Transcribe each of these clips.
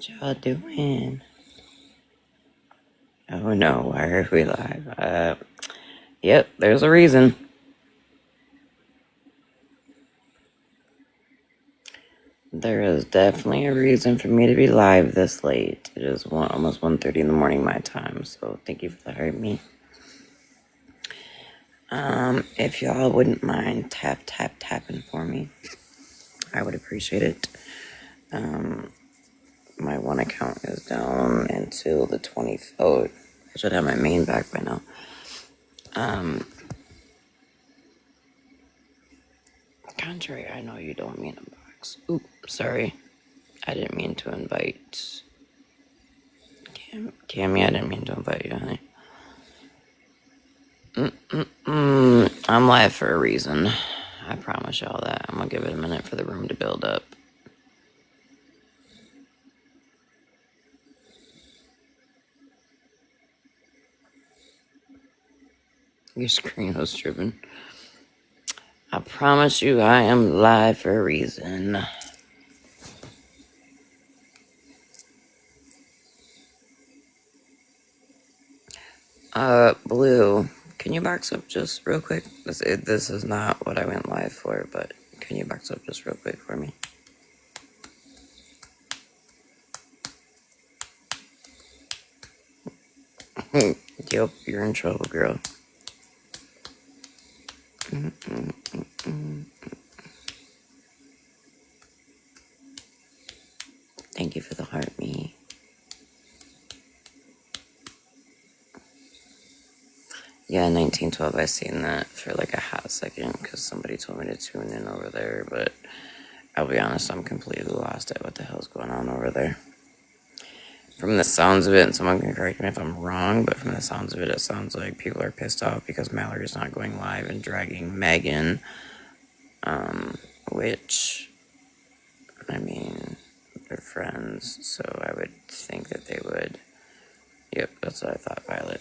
What y'all doing? Oh no, why are we live? Yep, there's a reason. There is definitely a reason for me to be live this late. It is almost 1:30 in the morning my time, so thank you for having me. If y'all wouldn't mind tapping for me, I would appreciate it. My one account is down until the 20th. Oh, I should have my main back by now. Contrary, I know you don't mean a box. Oop, sorry. I didn't mean to invite Cammy, I didn't mean to invite you, honey. I'm live for a reason. I promise y'all that. I'm gonna give it a minute for the room to build up. Your screen was tripping. I promise you I am live for a reason. Blue, can you box up just real quick? This is not what I went live for, but can you box up just real quick for me? Yep, you're in trouble, girl. Thank you for the heart, me. Yeah, 1912, I seen that for like a hot second because somebody told me to tune in over there, but I'll be honest, I'm completely lost at what the hell's going on over there. From the sounds of it, and someone can correct me if I'm wrong, but from the sounds of it, it sounds like people are pissed off because Mallory's not going live and dragging Megan, which, I mean, they're friends, so I would think that they would. Yep, that's what I thought, Violet.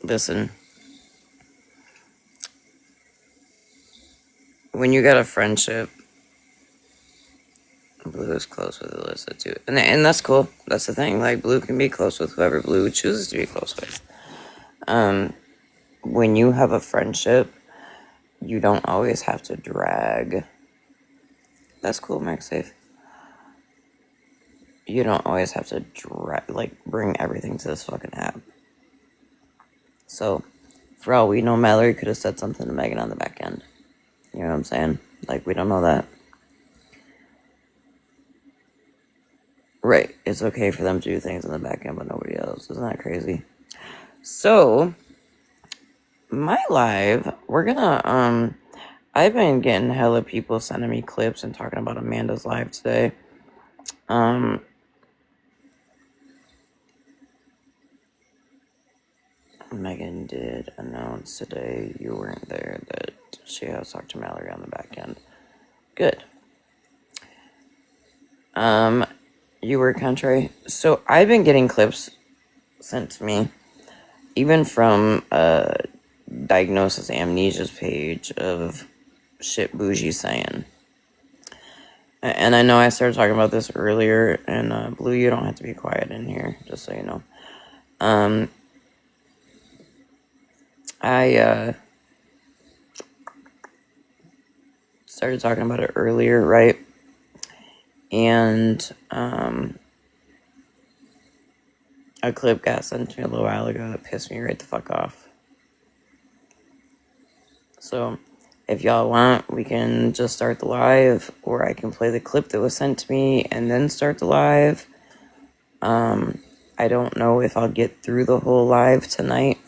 Listen. When you got a friendship, Blue is close with Alyssa too, and that's cool. That's the thing. Like, Blue can be close with whoever Blue chooses to be close with. When you have a friendship, you don't always have to drag. That's cool, Max Safe. You don't always have to bring everything to this fucking app. So, for all we know, Mallory could have said something to Megan on the back end. You know what I'm saying? Like, we don't know that. Right. It's okay for them to do things on the back end, but nobody else. Isn't that crazy? So, my live, we're gonna, I've been getting hella people sending me clips and talking about Amanda's live today. Megan did announce today, you weren't there, that she has talked to Mallory on the back end. Good. You were contrary. So I've been getting clips sent to me, even from Diagnosis Amnesia's page, of shit Bougie saying. And I know I started talking about this earlier, and Blue, you don't have to be quiet in here, just so you know. I started talking about it earlier, right? And a clip got sent to me a little while ago that pissed me right the fuck off. So, if y'all want, we can just start the live, or I can play the clip that was sent to me and then start the live. I don't know if I'll get through the whole live tonight,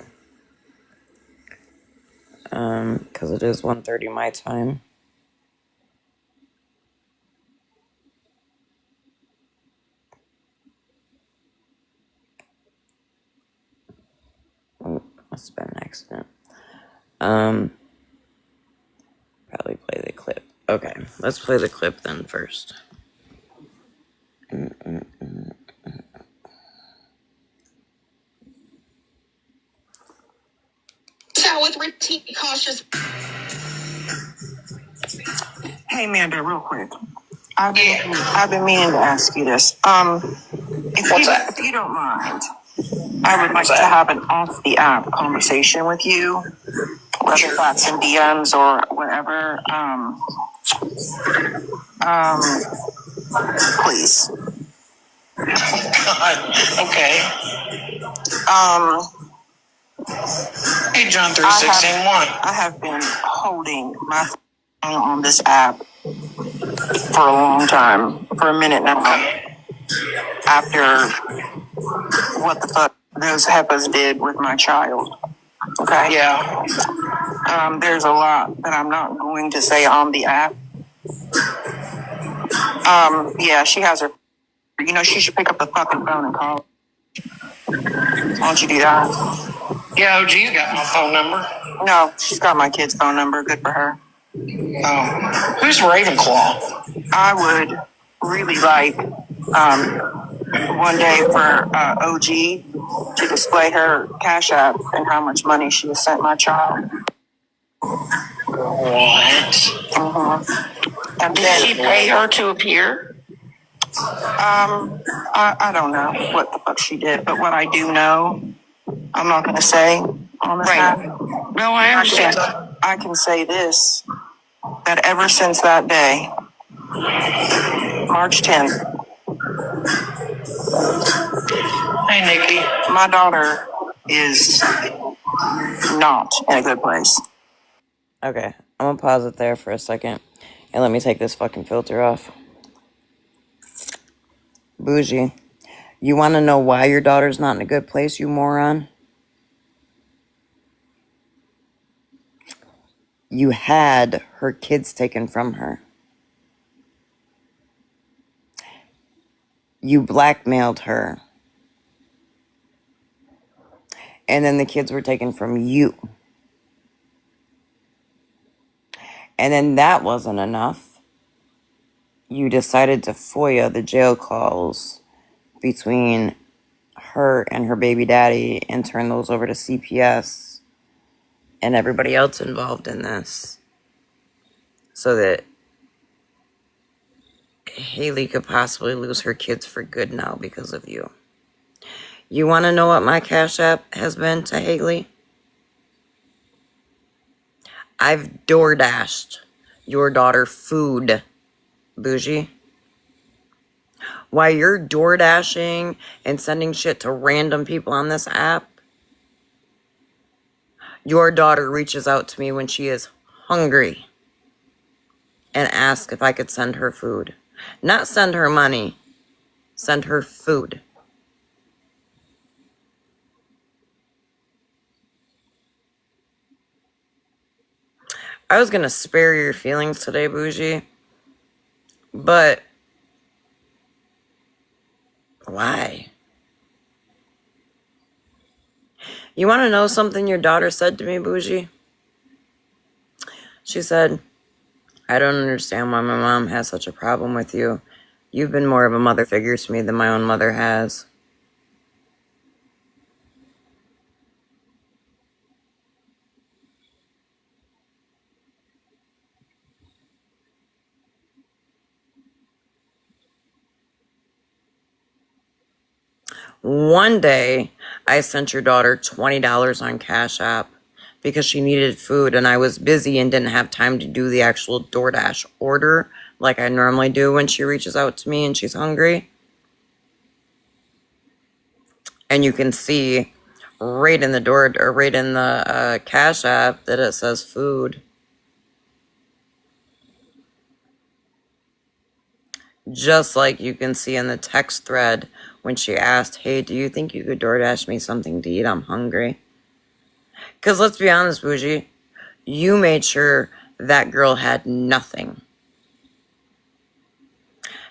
because it is 1:30 my time. Oh, must have been an accident. Probably play the clip. Okay, let's play the clip then first. With cautious. Hey, Amanda, real quick. I've been meaning to ask you this. If you don't mind, I would like to have an off the app conversation with you, whether that's in DMs or whatever. Please. Okay. Hey, John 3:16:1. I have been holding my phone on this app for a long time, for a minute now. Okay. After what the fuck those heifers did with my child. Okay. Yeah. There's a lot that I'm not going to say on the app. Yeah, she has her. You know, she should pick up the fucking phone and call. Why don't you do that? Yeah, OG's got my phone number. No, she's got my kid's phone number. Good for her. Oh, who's Ravenclaw? I would really like one day for OG to display her Cash App and how much money she has sent my child. What? Mm-hmm. And did she pay her to appear? I don't know what the fuck she did, but what I do know, I'm not going to say on this app. No, I understand. I can say this, that ever since that day, March 10th, hey, Nikki, my daughter is not in a good place. Okay, I'm gonna pause it there for a second and let me take this fucking filter off. Bougie, you want to know why your daughter's not in a good place, you moron? You had her kids taken from her. You blackmailed her. And then the kids were taken from you. And then that wasn't enough. You decided to FOIA the jail calls between her and her baby daddy and turn those over to CPS and everybody else involved in this so that Haley could possibly lose her kids for good now because of you. You want to know what my Cash App has been to Haley? I've DoorDashed your daughter food, Bougie. While you're DoorDashing and sending shit to random people on this app, your daughter reaches out to me when she is hungry and asks if I could send her food. Not send her money, send her food. I was gonna spare your feelings today, Bougie, but why? You want to know something your daughter said to me, Bougie? She said, I don't understand why my mom has such a problem with you. You've been more of a mother figure to me than my own mother has. One day, I sent your daughter $20 on Cash App because she needed food and I was busy and didn't have time to do the actual DoorDash order like I normally do when she reaches out to me and she's hungry. And you can see right in the Cash App that it says food. Just like you can see in the text thread when she asked, hey, do you think you could DoorDash me something to eat? I'm hungry. Because let's be honest, Bougie, you made sure that girl had nothing.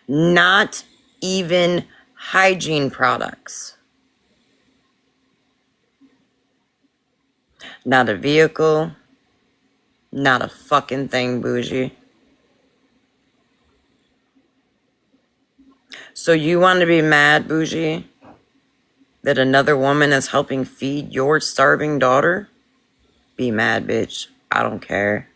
Not even hygiene products. Not a vehicle. Not a fucking thing, Bougie. So you want to be mad, Bougie, that another woman is helping feed your starving daughter? Be mad, bitch. I don't care.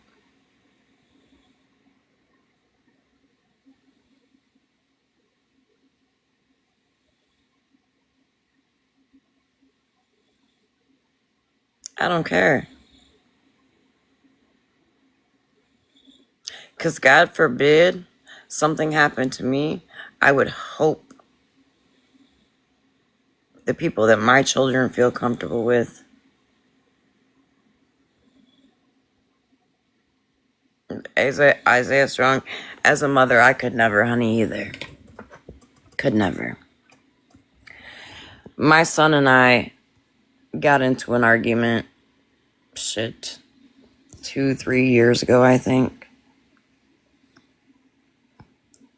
I don't care. Because God forbid something happened to me, I would hope the people that my children feel comfortable with. Isaiah Strong, as a mother, I could never, honey, either. Could never. My son and I got into an argument, 2-3 years ago, I think.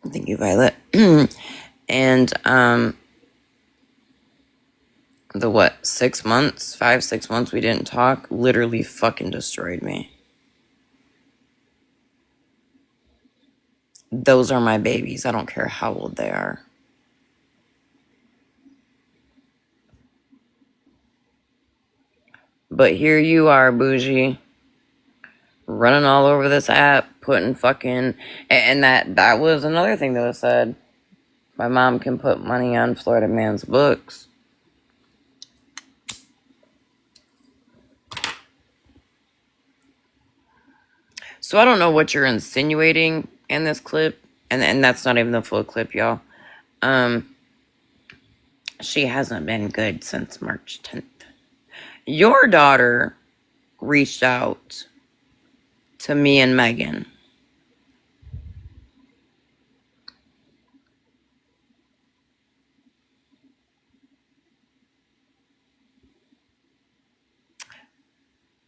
Thank you, Violet. And, the 6 months, 5-6 months we didn't talk, literally fucking destroyed me. Those are my babies. I don't care how old they are. But here you are, bougie, running all over this app, putting fucking... And that was another thing that was said. My mom can put money on Florida Man's books. So I don't know what you're insinuating in this clip. And that's not even the full clip, y'all. She hasn't been good since March 10th. Your daughter reached out to me and Megan.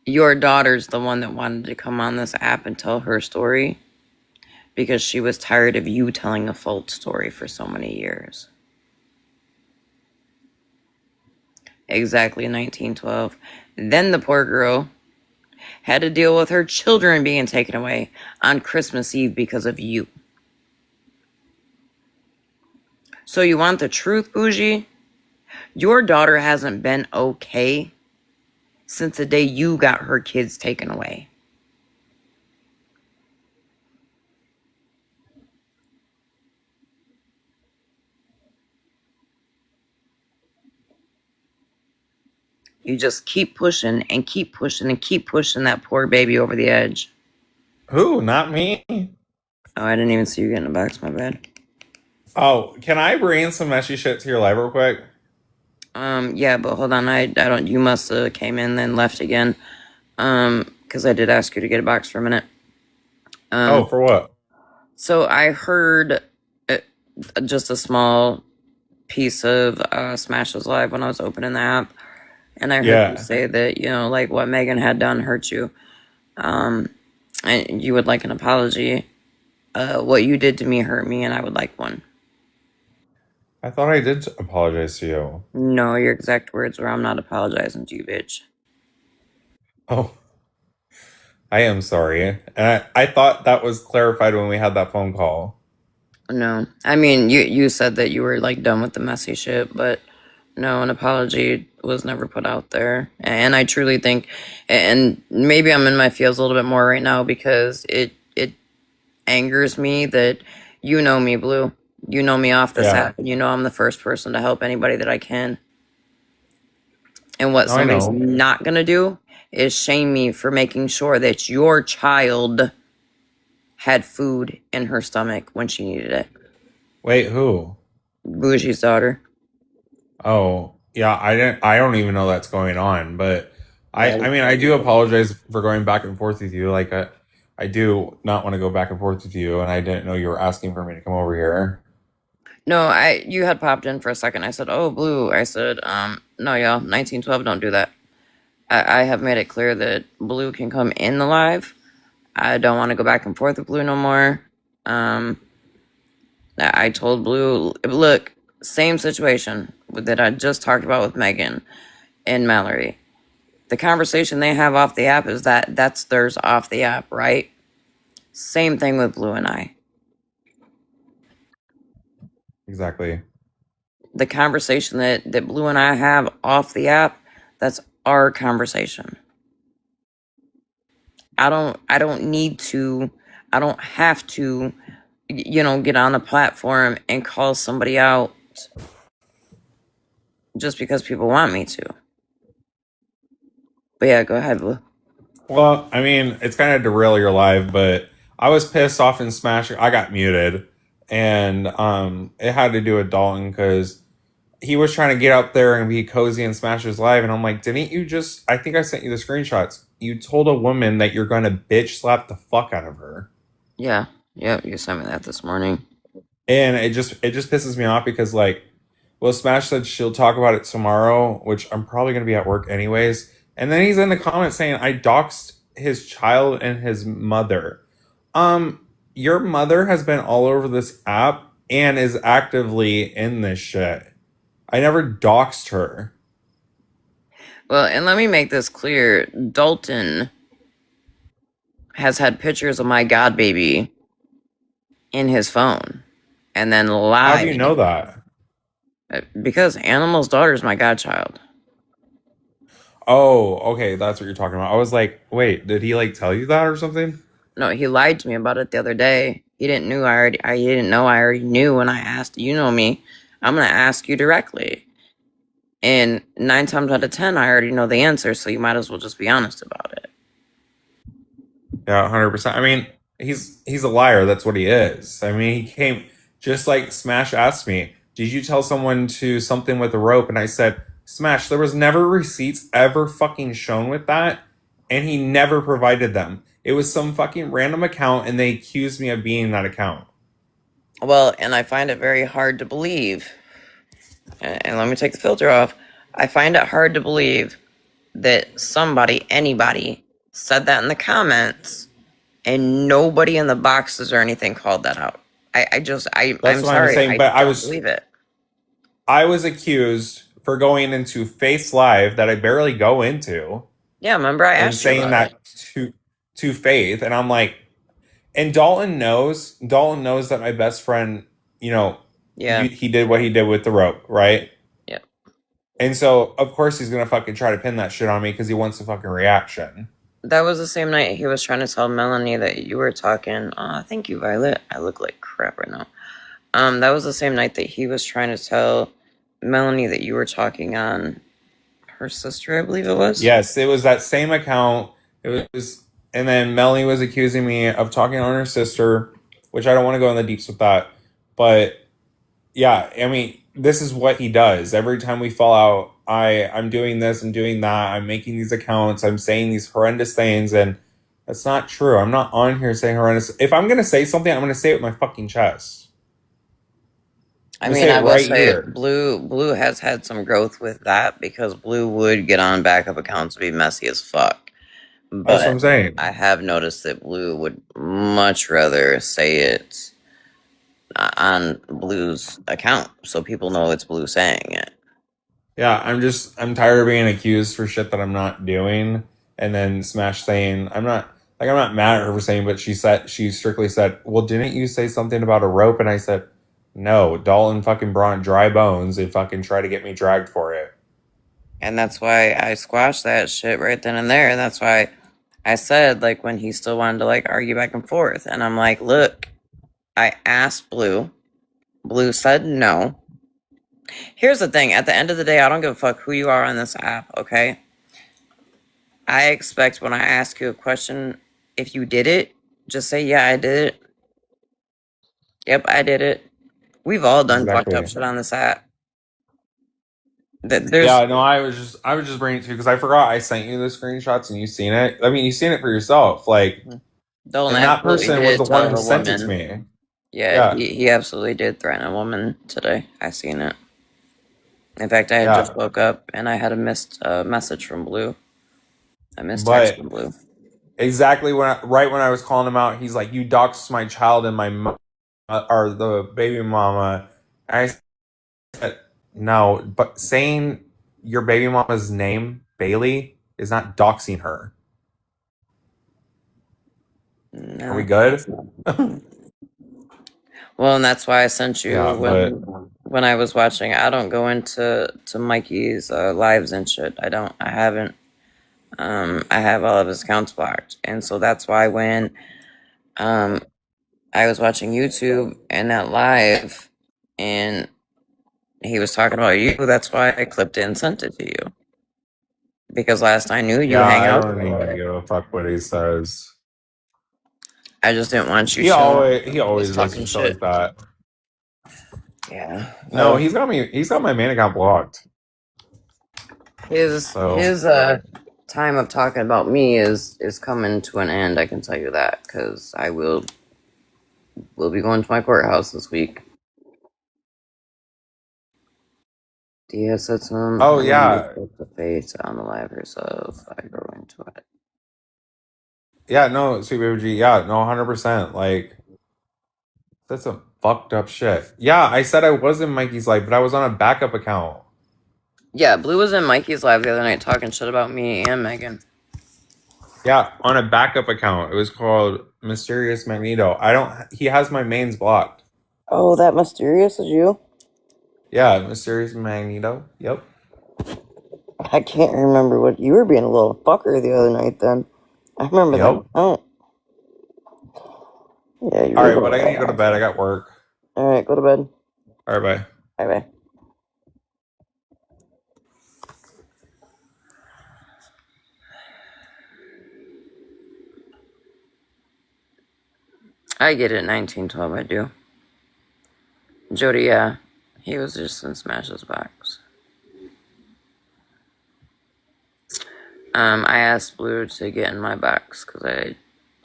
Your daughter's the one that wanted to come on this app and tell her story because she was tired of you telling a false story for so many years. Exactly, 1912. Then the poor girl had to deal with her children being taken away on Christmas Eve because of you. So you want the truth, bougie? Your daughter hasn't been okay since the day you got her kids taken away. You just keep pushing and keep pushing and keep pushing that poor baby over the edge. Who? Not me? Oh, I didn't even see you getting a box, my bad. Oh, can I bring some messy shit to your live real quick? Yeah, but hold on, I don't, you must have came in then left again. Because I did ask you to get a box for a minute. For what? So I heard just a small piece of Smash's live when I was opening the app, and I heard you say that, like what Megan had done hurt you, and you would like an apology. What you did to me hurt me, and I would like one. I thought I did apologize to you. No, your exact words were, "I'm not apologizing to you, bitch." Oh, I am sorry. And I thought that was clarified when we had that phone call. No, I mean, you said that you were like done with the messy shit, but no, an apology was never put out there. And I truly think, and maybe I'm in my feels a little bit more right now because it angers me that you know me, Blue. You know me off this app, and you know I'm the first person to help anybody that I can. And what somebody's not gonna do is shame me for making sure that your child had food in her stomach when she needed it. Wait, who? Bougie's daughter. Oh, yeah, I don't even know that's going on, but I mean, I do apologize for going back and forth with you. Like, I do not want to go back and forth with you, and I didn't know you were asking for me to come over here. No, you had popped in for a second. I said, "Oh, Blue." I said, "No, y'all, 1912, don't do that." I have made it clear that Blue can come in the live. I don't want to go back and forth with Blue no more. I told Blue, look, same situation that I just talked about with Megan and Mallory. The conversation they have off the app is that's theirs off the app, right? Same thing with Blue and I. Exactly. The conversation that Blue and I have off the app, that's our conversation. I don't have to, get on a platform and call somebody out just because people want me to. But yeah, go ahead, Blue. Well, I mean, it's kind of derail your life, but I was pissed off in Smash. I got muted, and it had to do with Dalton because he was trying to get up there and be cozy and Smash's live, and I'm like, didn't you just? I think I sent you the screenshots. You told a woman that you're going to bitch slap the fuck out of her. Yeah, you sent me that this morning. And it just pisses me off because like, well, Smash said she'll talk about it tomorrow, which I'm probably gonna be at work anyways. And then he's in the comments saying I doxed his child and his mother. Your mother has been all over this app and is actively in this shit. I never doxed her. Well, and let me make this clear. Dalton has had pictures of my god baby in his phone and then How do you lied. know that? Because Animal's daughter is my godchild. Oh, okay, that's what you're talking about. I was like, wait, did he like tell you that or something? No, he lied to me about it the other day. He didn't know he didn't know I already knew when I asked. You know me. I'm gonna ask you directly. And 9 times out of 10, I already know the answer, so you might as well just be honest about it. Yeah, 100%. I mean, he's a liar. That's what he is. I mean, he came just like Smash asked me, "Did you tell someone to something with a rope?" And I said, "Smash, there was never receipts ever fucking shown with that, and he never provided them. It was some fucking random account, and they accused me of being that account." Well, and I find it very hard to believe, and let me take the filter off. I find it hard to believe that anybody, said that in the comments, and nobody in the boxes or anything called that out. I'm That's what I'm sorry, saying. I But don't believe it. I was accused for going into Face Live that I barely go into Yeah, remember I and asked you saying about it. that to Faith, and I'm like, and Dalton knows that my best friend, Yeah, he did what he did with the rope, right? yeah. And so of course he's gonna fucking try to pin that shit on me because he wants a fucking reaction. That was the same night he was trying to tell Melanie that you were talking. Thank you, Violet. I look like crap right now. That was the same night that he was trying to tell Melanie that you were talking on her sister, I believe it was. Yes, it was that same account. It was, and then Melanie was accusing me of talking on her sister, which I don't want to go in the deeps with that, but yeah, I mean, this is what he does. Every time we fall out, I'm doing this, I'm doing that, I'm making these accounts, I'm saying these horrendous things, and that's not true. I'm not on here saying horrendous. If I'm gonna say something, I'm gonna say it with my fucking chest. I I'm gonna mean, say I it will right say here. Blue has had some growth with that because Blue would get on backup accounts to be messy as fuck. That's what But I'm saying. I have noticed that Blue would much rather say it on Blue's account so people know it's Blue saying it. Yeah, I'm tired of being accused for shit that I'm not doing, and then Smash saying I'm not mad at her for saying, but she strictly said, "Well, didn't you say something about a rope?" And I said, "No, Dalton fucking brought dry bones and fucking tried to get me dragged for it." And that's why I squashed that shit right then and there. And that's why I said, like, when he still wanted to, like, argue back and forth. And I'm like, look, I asked Blue. Blue said no. Here's the thing. At the end of the day, I don't give a fuck who you are on this app, okay? I expect when I ask you a question, if you did it, just say, yeah, I did it. Yep, I did it. We've all done fucked up Exactly. shit on this app. There's, Yeah, no, I was just bringing it to you because I forgot I sent you the screenshots and you seen it. I mean, you seen it for yourself, like, Dolan and that absolutely person was did the one tell who a sent it to woman. me. Yeah, Yeah, he absolutely did threaten a woman today. I seen it. In fact, I had just yeah, woke up and I had a missed message from Blue. A missed text but from Blue. exactly right when I was calling him out, he's like, "You doxed my child and my or the baby mama." I said, "No," but saying your baby mama's name, Bailey, is not doxing her. Are we No. good? Well, and that's why I sent you Yeah, but when I was watching. I don't go into Mikey's lives and shit. I don't. I haven't. I have all of his accounts blocked, and so that's why when um I was watching YouTube and that live, and he was talking about you. That's why I clipped it and sent it to you. Because last I knew, you Yeah, hang I out don't even together. give a fuck what he says. I just didn't want you He showing always just does talking some shit like shit. that. Yeah. No, Well, he's got me. He's got my main account blocked. So his time of talking about me is coming to an end. I can tell you that because I will be going to my courthouse this week. Dia said to him, oh her mom was yeah, supposed to face on the live herself. I go into it. yeah. No, Sweet Baby G. Yeah, no, 100%. Like that's some fucked up shit. Yeah, I said I was in Mikey's life, but I was on a backup account. Yeah, Blue was in Mikey's live the other night talking shit about me and Megan. Yeah, on a backup account. It was called Mysterious Magneto. I don't. He has my mains blocked. Oh, that mysterious is you? Yeah, Mysterious Magneto. Yep. I can't remember what you were being a little fucker the other night. Then I remember that. Yep. Oh, yeah, you All were a right, but little I need to go to bed. I asshole. got work. All right, go to bed. All right, bye. Bye bye. I get it. 1912. I do. Jody, yeah, he was just in Smash's box. I asked Blue to get in my box because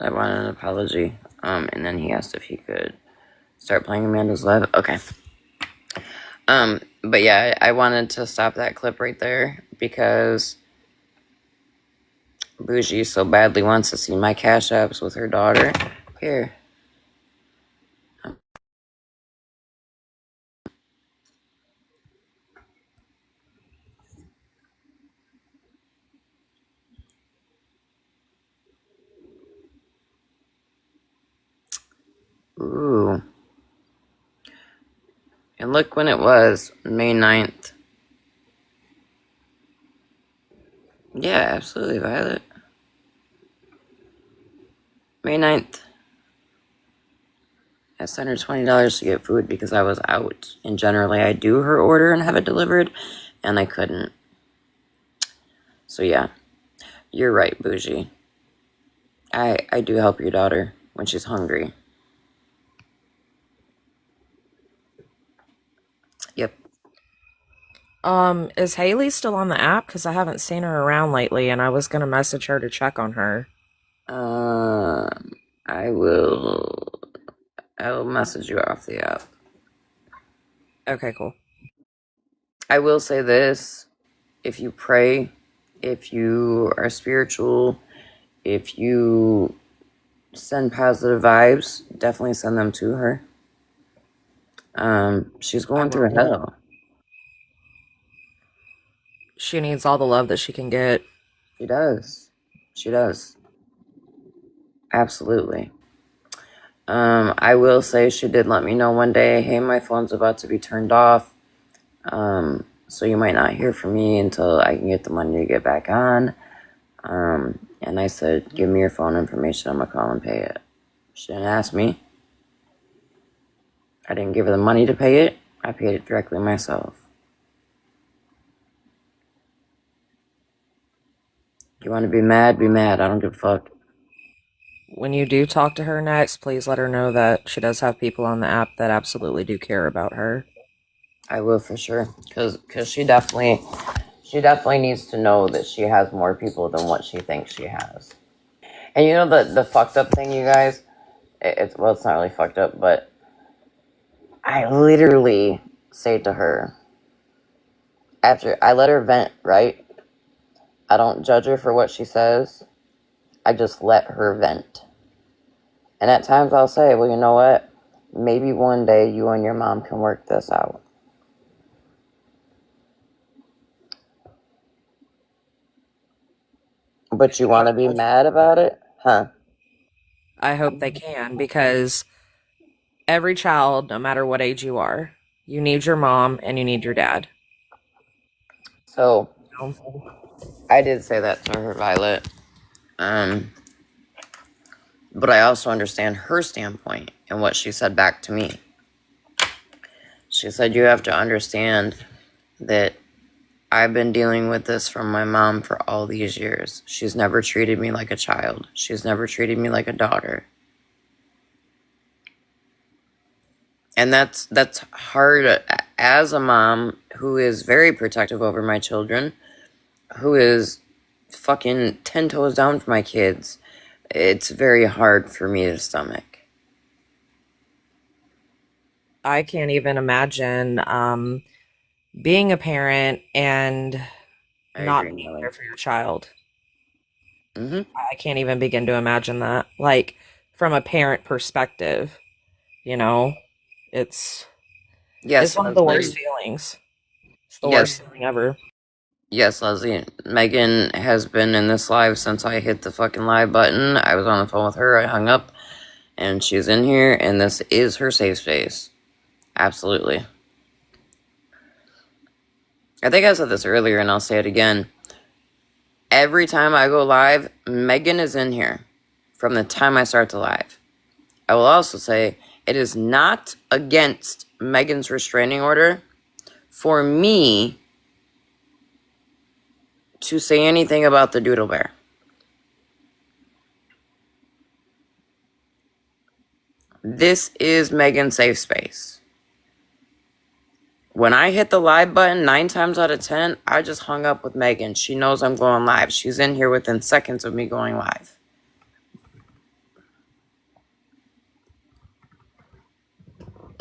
I wanted an apology. And then he asked if he could start playing Amanda's Live. Okay. But yeah, I wanted to stop that clip right there because Bougie so badly wants to see my cash apps with her daughter. Here. Ooh. And look when it was, May 9th. Yeah, absolutely, Violet. May 9th. I sent her $20 to get food because I was out. And generally I do her order and have it delivered, and I couldn't. So yeah, you're right, Bougie. I do help your daughter when she's hungry. Yep. Is Haley still on the app? Because I haven't seen her around lately, and I was gonna message her to check on her. I will message you off the app. Okay, cool. I will say this. If you pray, if you are spiritual, if you send positive vibes, definitely send them to her. She's going through hell. She needs all the love that she can get. She does. She does. Absolutely. I will say she did let me know one day, hey, my phone's about to be turned off. So you might not hear from me until I can get the money to get back on. And I said, give me your phone information, I'm gonna call and pay it. She didn't ask me. I didn't give her the money to pay it. I paid it directly myself. You want to be mad? Be mad. I don't give a fuck. When you do talk to her next, please let her know that she does have people on the app that absolutely do care about her. I will for sure, cause she definitely needs to know that she has more people than what she thinks she has. And you know the fucked up thing, you guys. It's not really fucked up, but I literally say to her after I let her vent, right? I don't judge her for what she says. I just let her vent. And at times I'll say, well, you know what? Maybe one day you and your mom can work this out. But you want to be mad about it? Huh? I hope they can, because every child, no matter what age you are, you need your mom and you need your dad. So, You know? I did say that to her, Violet. But I also understand her standpoint and what she said back to me. She said, you have to understand that I've been dealing with this from my mom for all these years. She's never treated me like a child. She's never treated me like a daughter. And that's hard as a mom who is very protective over my children, who is fucking 10 toes down for my kids. It's very hard for me to stomach. I can't even imagine being a parent and I not agree, being Millie. there for your child. Hmm. I can't even begin to imagine that. Like, from a parent perspective, you know, it's it's Yes, one of the worst Leslie. feelings. It's the worst Yes, feeling ever. yes, Leslie. Megan has been in this live since I hit the fucking live button. I was on the phone with her. I hung up, and she's in here, and this is her safe space. Absolutely. I think I said this earlier, and I'll say it again. Every time I go live, Megan is in here from the time I start the live. I will also say it is not against Megan's restraining order for me to say anything about the Doodle Bear. This is Megan's safe space. When I hit the live button, 9 times out of 10, I just hung up with Megan. She knows I'm going live. She's in here within seconds of me going live.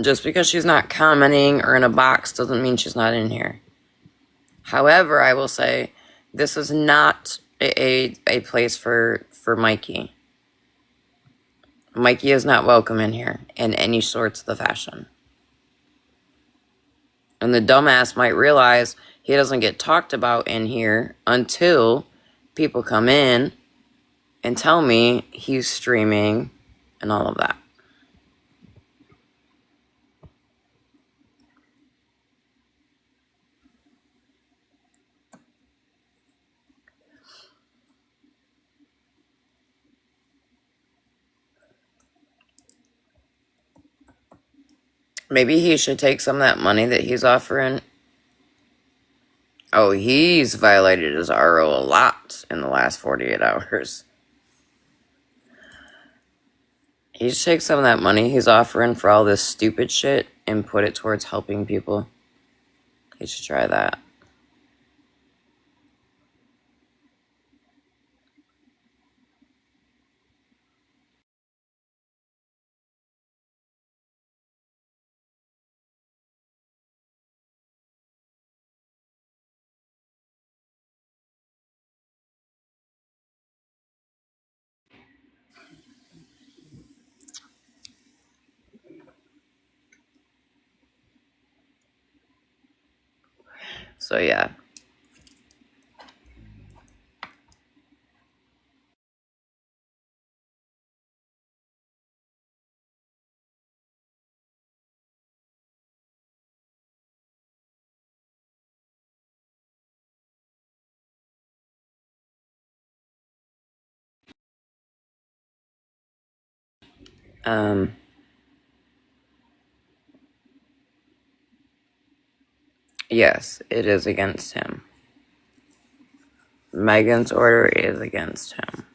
Just because she's not commenting or in a box doesn't mean she's not in here. However, I will say this is not a place for Mikey. Mikey is not welcome in here in any sorts of the fashion. And the dumbass might realize he doesn't get talked about in here until people come in and tell me he's streaming and all of that. Maybe he should take some of that money that he's offering. Oh, he's violated his RO a lot in the last 48 hours. He should take some of that money he's offering for all this stupid shit and put it towards helping people. He should try that. So yeah. Yes, it is against him. Megan's order is against him.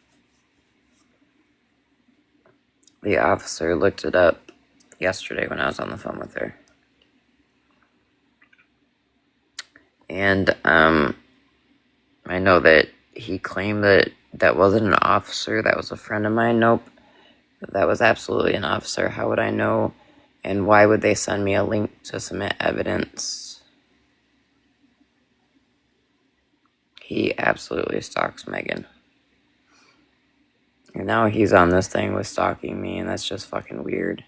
The officer looked it up yesterday when I was on the phone with her. And I know that he claimed that that wasn't an officer, that was a friend of mine. Nope. That was absolutely an officer. How would I know? And why would they send me a link to submit evidence? He absolutely stalks Megan. And now he's on this thing with stalking me, and that's just fucking weird.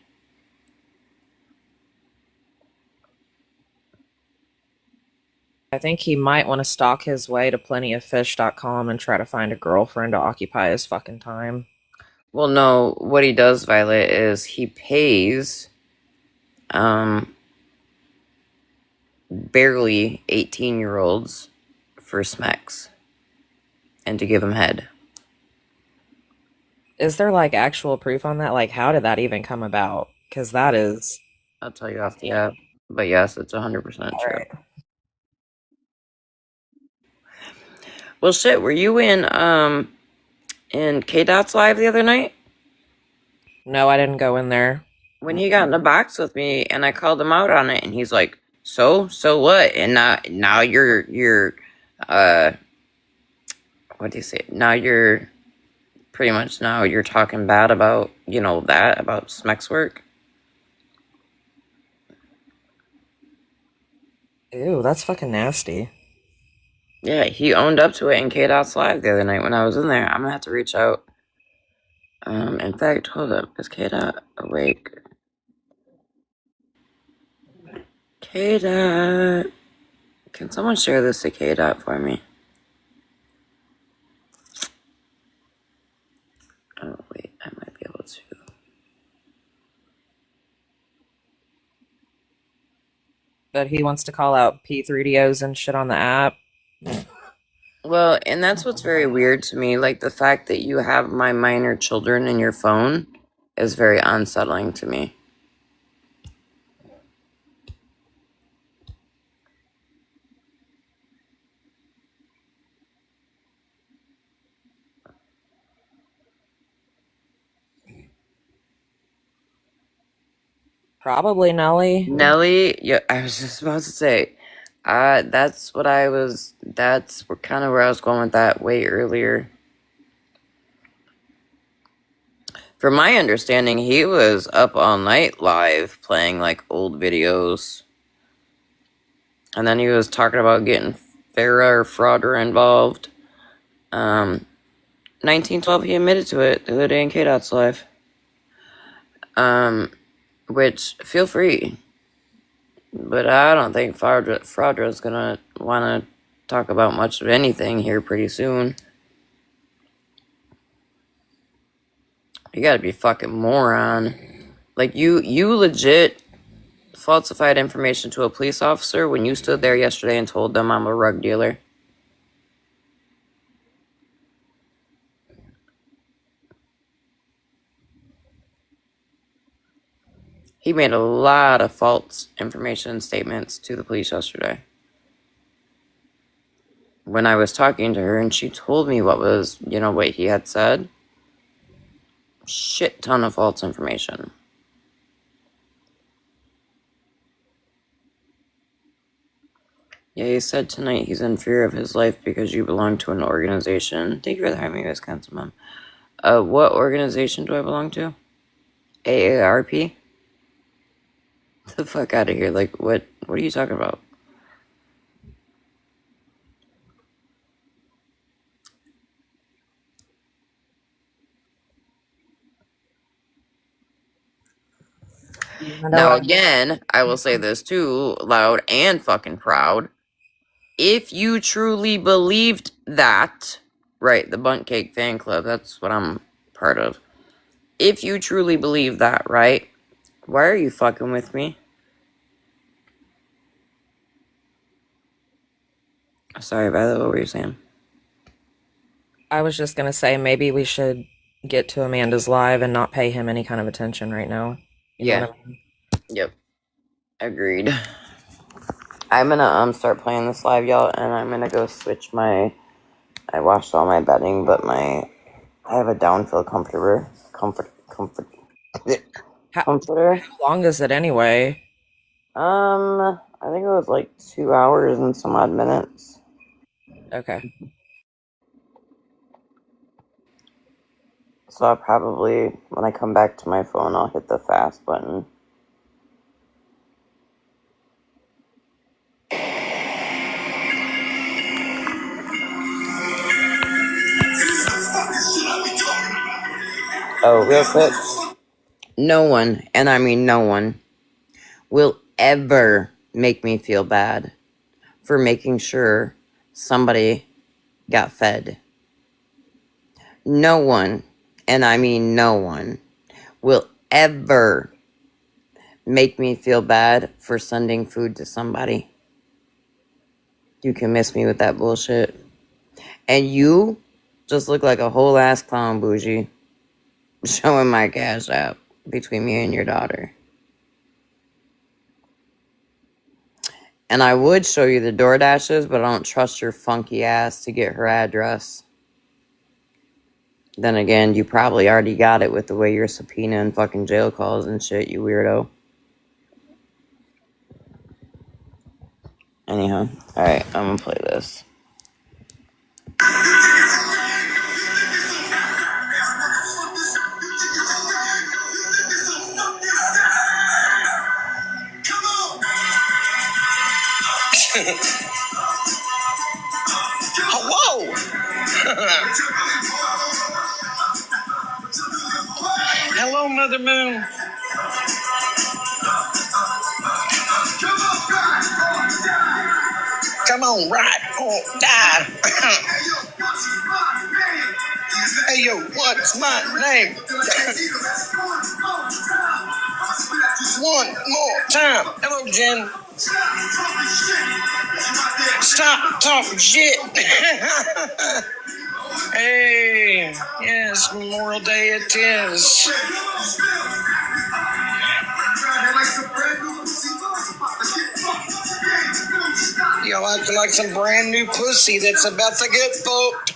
I think he might want to stalk his way to plentyoffish.com and try to find a girlfriend to occupy his fucking time. Well, no, what he does, Violet, is he pays barely 18-year-olds for smecks and to give them head. Is there like actual proof on that? Like, how did that even come about? Because that is. I'll tell you off the app. But yes, it's 100% All true. right. Well, shit, were you in K-Dot's live the other night? No, I didn't go in there. When he got in the box with me and I called him out on it, and he's like, so what? And now you're what do you say? Now you're pretty much you're talking bad about, about Smex's work. Ew, that's fucking nasty. Yeah, he owned up to it in K-Dot's live the other night when I was in there. I'm gonna have to reach out. In fact, hold up, is K-Dot awake? K-Dot, can someone share this to K-Dot for me? Oh wait, I might be able to. But he wants to call out P3DOs and shit on the app. Well, and that's what's very weird to me. Like, the fact that you have my minor children in your phone is very unsettling to me. Probably, Nelly. Nelly, yeah, I was just about to say, that's kind of where I was going with that way earlier. From my understanding, he was up all night live playing like old videos. And then he was talking about getting Farrah or Fraudra involved. 1912, he admitted to it the other day in K-Dot's live. Which, feel free. But I don't think Fraudra's gonna want to talk about much of anything here pretty soon. You gotta be fucking moron. Like, you legit falsified information to a police officer when you stood there yesterday and told them I'm a rug dealer. He made a lot of false information statements to the police yesterday. When I was talking to her and she told me what he had said, shit ton of false information. Yeah, he said tonight he's in fear of his life because you belong to an organization. Thank you for having me, Wisconsin Mom. What organization do I belong to? AARP? Get the fuck out of here. Like, what are you talking about? Now, again, I will say this too, loud and fucking proud. If you truly believed that, right, the Bunt Cake fan club, that's what I'm part of. If you truly believe that, right, why are you fucking with me? Sorry about that, what were you saying? I was just gonna say maybe we should get to Amanda's live and not pay him any kind of attention right now. You know Yeah. what I mean? Yep. Agreed. I'm gonna start playing this live, y'all, and I'm gonna go switch I washed all my bedding, but I have a downfill comforter. Comforter. How long is it anyway? I think it was like 2 hours and some odd minutes. Okay. So I'll probably, when I come back to my phone, I'll hit the fast button. Oh, real quick. No one, and I mean no one, will ever make me feel bad for making sure somebody got fed. No one, and I mean no one, will ever make me feel bad for sending food to somebody. You can miss me with that bullshit. And you just look like a whole ass clown, bougie, showing my cash app between me and your daughter. And I would show you the DoorDashes, but I don't trust your funky ass to get her address. Then again, you probably already got it with the way you're subpoenaing fucking jail calls and shit, you weirdo. Anyhow, alright, I'm gonna play this. Whoa! Hello, Mother Moon. Come on, ride or die. Hey, yo, what's my name? One more time. Hello, Jen. Stop talking shit. Hey, yes, Memorial Day it is. Y'all acting like some brand new pussy that's about to get fucked.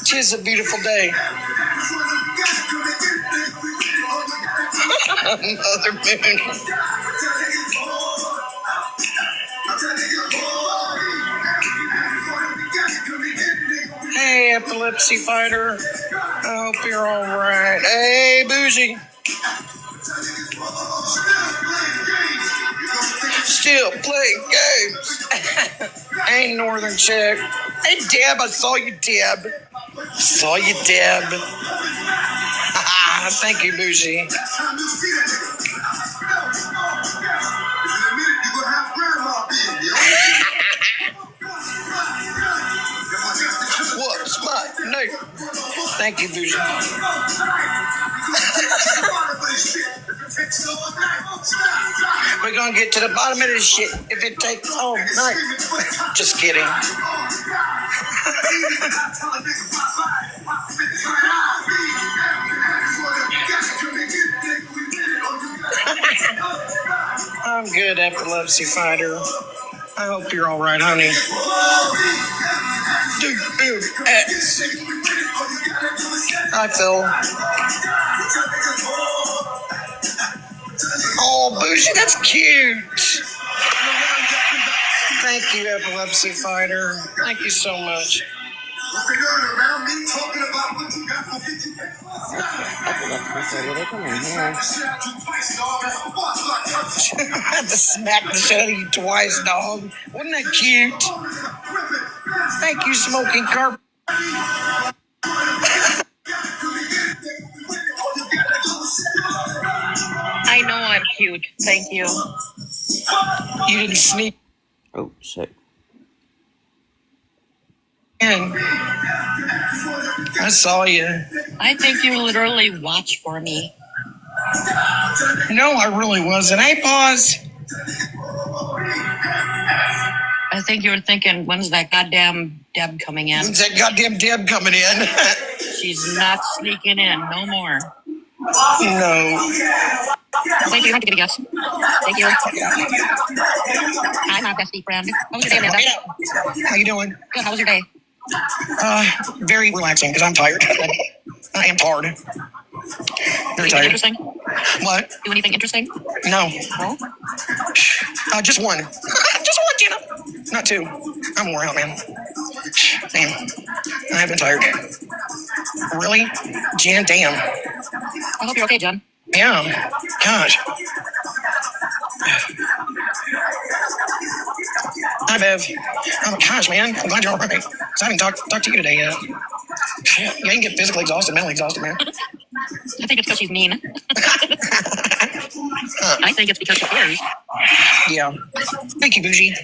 Tis a beautiful day. Mother Moon. Hey, epilepsy fighter. I hope you're all right. Hey, Bougie. Still playing games. Hey, Northern chick. Hey, Deb. I saw you, Deb. Saw you, Deb. Thank you, Bougie. What's my name? Thank you, Bougie. We're gonna get to the bottom of this shit if it takes all night. Just kidding. I'm good, epilepsy fighter. I hope you're all right, honey. Hi, Phil. Oh, Bougie, that's cute. Thank you, epilepsy fighter. Thank you so much. I had to smack the shit out of you twice, dog. Wasn't that cute? Thank you, Smoking Carpet. I know I'm cute. Thank you. You didn't sneak Oh, shit. in. I saw you. I think you literally watch for me. No, I really wasn't. Hey, pause. I think you were thinking, when's that goddamn Deb coming in? When's that goddamn Deb coming in? She's not sneaking in. No more. No. Thank you. You don't have to give a yes. Thank you. Hi, my bestie friend. How was your day, Amanda? How you doing? Good. How was your day? Very relaxing because I'm tired. I am tired. Very Anything tired. interesting? What? Do anything interesting? No. No? Just one. Just one, Jenna. Not two. I'm wore out, man. Damn. I have been tired. Really? Jen, damn. I hope you're okay, Jen. Yeah. Gosh. Hi, Bev. Oh, gosh, man. I'm glad you're all right. 'Cause I haven't talked to you today yet. Shit. Yeah, you can get physically exhausted, mentally exhausted, man. I think it's because she's mean. I think it's because she cares. Yeah. Thank you, Bougie.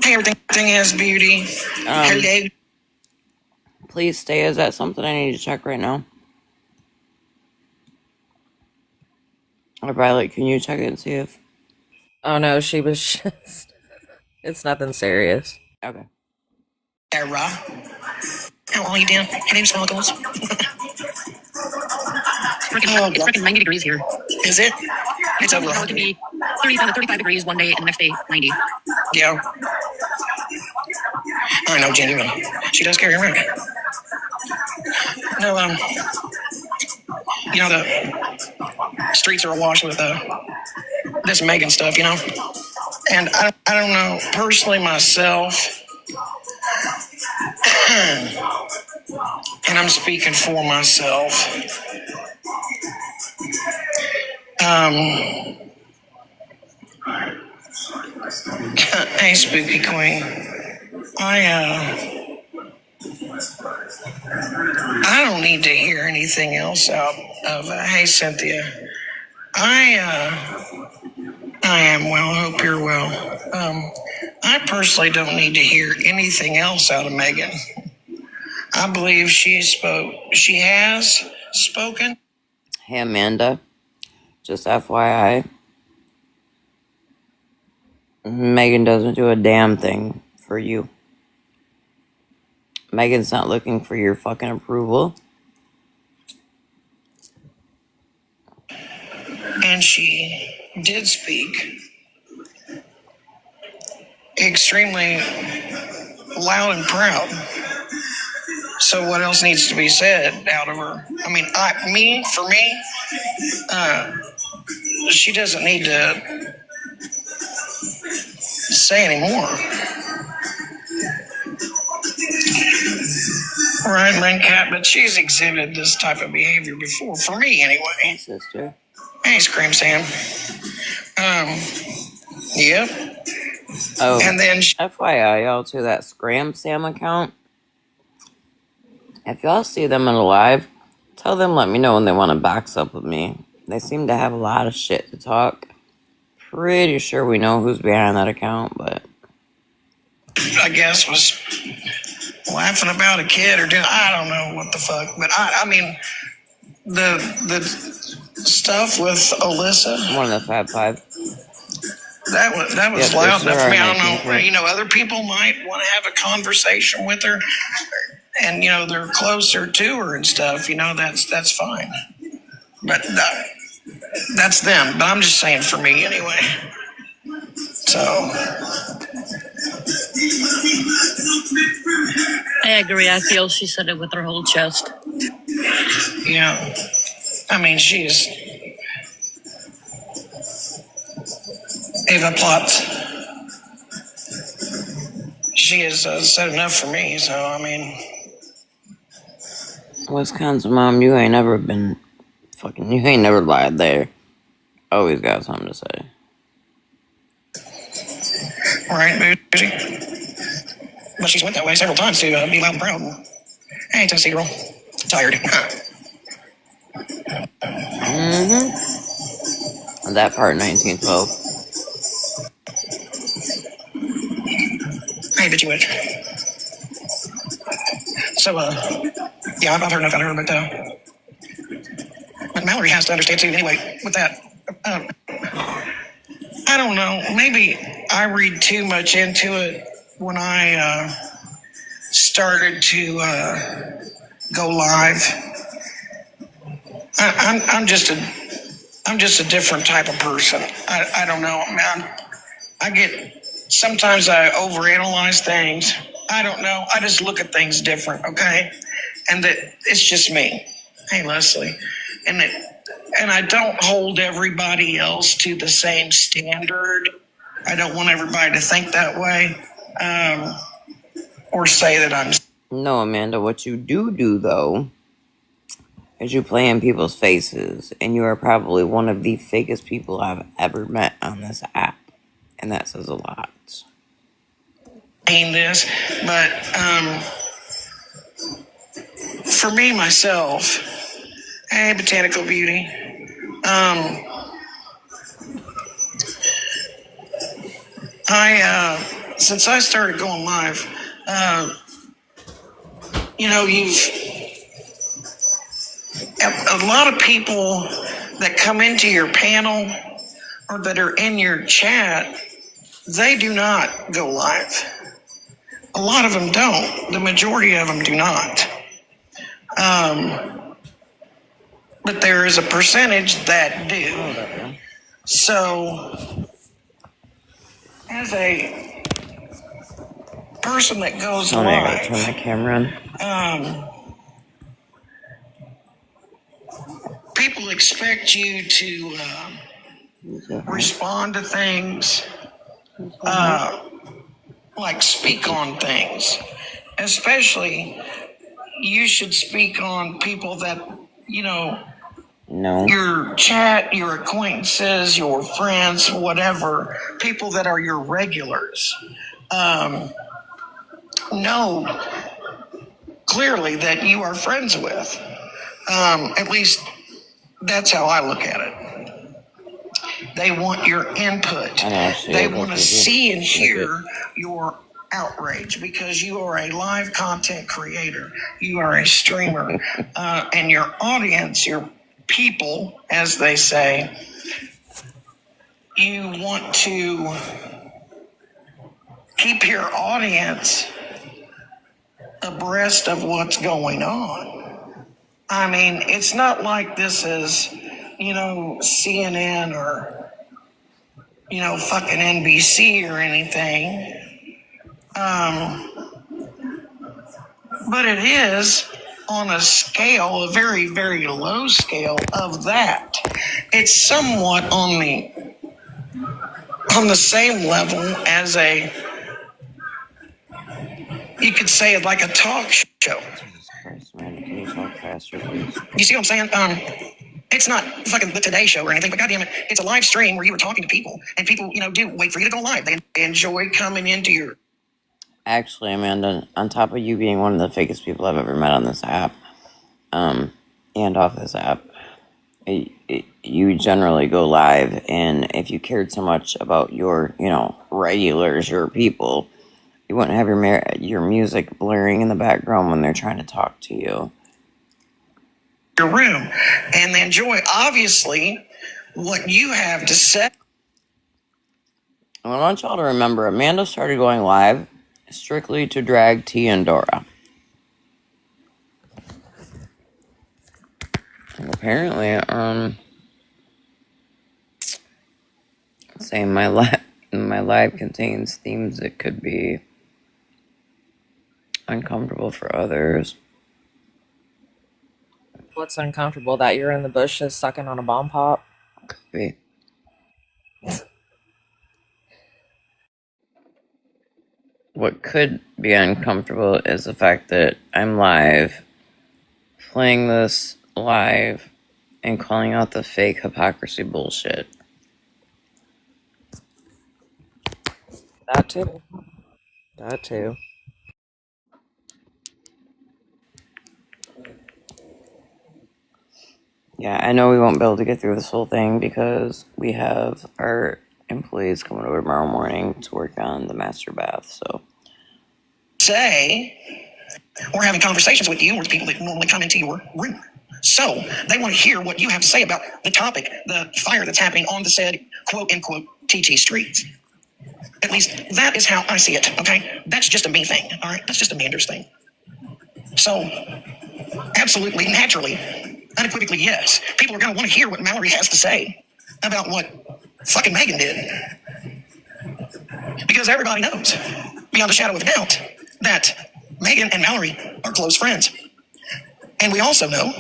Hey, everything has beauty. Hello. Please stay. Is that something I need to check right now? Or Violet, can you check it and see if... Oh no, she was just. It's nothing serious. Okay. Sarah. How are you, Dan? Her name's Sparkles. It's freaking 90 degrees here. Is it? It's over. It can be 35 to 35 degrees one day and the next day 90. Yeah. I know, genuine. She does carry around. No, the streets are awash with this Megan stuff, And I don't know, personally myself, and I'm speaking for myself, hey, Spooky Queen, I don't need to hear anything else out of, hey, Cynthia, I am well, hope you're well. I personally don't need to hear anything else out of Megan. I believe she has spoken. Hey, Amanda. Just FYI. Megan doesn't do a damn thing for you. Megan's not looking for your fucking approval. And she did speak extremely loud and proud. So what else needs to be said out of her? I mean, for me, she doesn't need to say anymore. Right, Lynn Cat, but she's exhibited this type of behavior before, for me anyway. Sister. Hey, Scream Sam. Yep. Oh, and then FYI, y'all, to that Scram Sam account. If y'all see them in a live, tell them let me know when they want to box up with me. They seem to have a lot of shit to talk. Pretty sure we know who's behind that account, but I guess was laughing about a kid or doing, I don't know what the fuck, but I mean the stuff with Alyssa, one of the Fab Five. That was Yep, loud sure enough for me. I are don't know. Other people might want to have a conversation with her, and they're closer to her and stuff. That's fine. But that's them. But I'm just saying for me anyway. So I agree. I feel she said it with her whole chest. yeah, I mean she's Ava Plot. She has said enough for me. So I mean, Wisconsin mom, you ain't never been fucking. You ain't never lied there. Always got something to say. right, bougie. But she's went that way several times to be loud and proud. Hey, Tennessee girl, tired. That part, 1912. Hey, bitchy witch. So, yeah, I've heard enough out of her, but Mallory has to understand too. Anyway, with that, I don't know. Maybe I read too much into it when I started to go live. I'm just a different type of person. I don't know, man. Sometimes I overanalyze things. I don't know. I just look at things different, okay? And that it's just me. Hey, Leslie. And I don't hold everybody else to the same standard. I don't want everybody to think that way, or say that I'm. No, Amanda, what you do, though, is you play in people's faces, and you are probably one of the fakest people I've ever met on this app, and that says a lot. This, but for me, myself, hey, Botanical Beauty, since I started going live, a lot of people that come into your panel or that are in your chat, they do not go live. A lot of them don't. The majority of them do not. But there is a percentage that do. So, as a person that goes Oh, I gotta live, turn my camera on. people expect you to respond to things, like speak on things. Especially, you should speak on people that, No. your chat, your acquaintances, your friends, whatever, people that are your regulars. Know clearly that you are friends with. At least that's how I look at it. They want your input. They want to see and hear your outrage because you are a live content creator. You are a streamer. And your audience, your people, as they say, you want to keep your audience abreast of what's going on. I mean, it's not like this is, CNN or, fucking NBC or anything. But it is on a scale, a very, very low scale of that. It's somewhat on the same level as you could say it like a talk show. Christ, man, can you talk faster, please? You see what I'm saying? It's not fucking the Today Show or anything, but goddamn it, it's a live stream where you were talking to people, and people, do wait for you to go live. They enjoy coming into your. Actually, Amanda, on top of you being one of the fakest people I've ever met on this app, and off this app, you generally go live, and if you cared so much about your, regulars, your people, you wouldn't have your music blaring in the background when they're trying to talk to you. Your room, and they enjoy, obviously, what you have to say. I want y'all to remember, Amanda started going live strictly to drag T and Dora. And apparently, saying my live contains themes that could be uncomfortable for others. What's uncomfortable? That you're in the bushes sucking on a bomb pop? Could be. What could be uncomfortable is the fact that I'm live, playing this live, and calling out the fake hypocrisy bullshit. That too. That too. Yeah, I know we won't be able to get through this whole thing because we have our employees coming over tomorrow morning to work on the master bath, so. Say, or having conversations with you or the people that normally come into your room. So they want to hear what you have to say about the topic, the fire that's happening on the said quote unquote TT streets. At least that is how I see it, okay? That's just a me thing, all right? That's just a Manders thing. So, absolutely, naturally, unequivocally, yes. People are going to want to hear what Mallory has to say about what fucking Megan did. Because everybody knows, beyond a shadow of a doubt, that Megan and Mallory are close friends. And we also know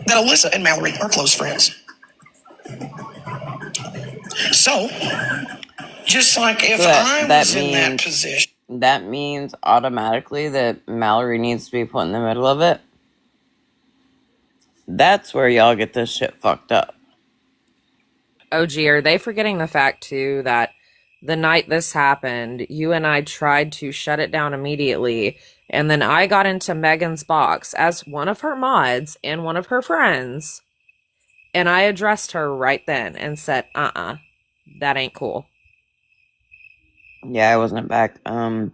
that Alyssa and Mallory are close friends. So, just like if I was in that position. That means automatically that Mallory needs to be put in the middle of it. That's where y'all get this shit fucked up. OG, are they forgetting the fact too that the night this happened, you and I tried to shut it down immediately, and then I got into Megan's box as one of her mods and one of her friends, and I addressed her right then and said, that ain't cool. Yeah, I wasn't back in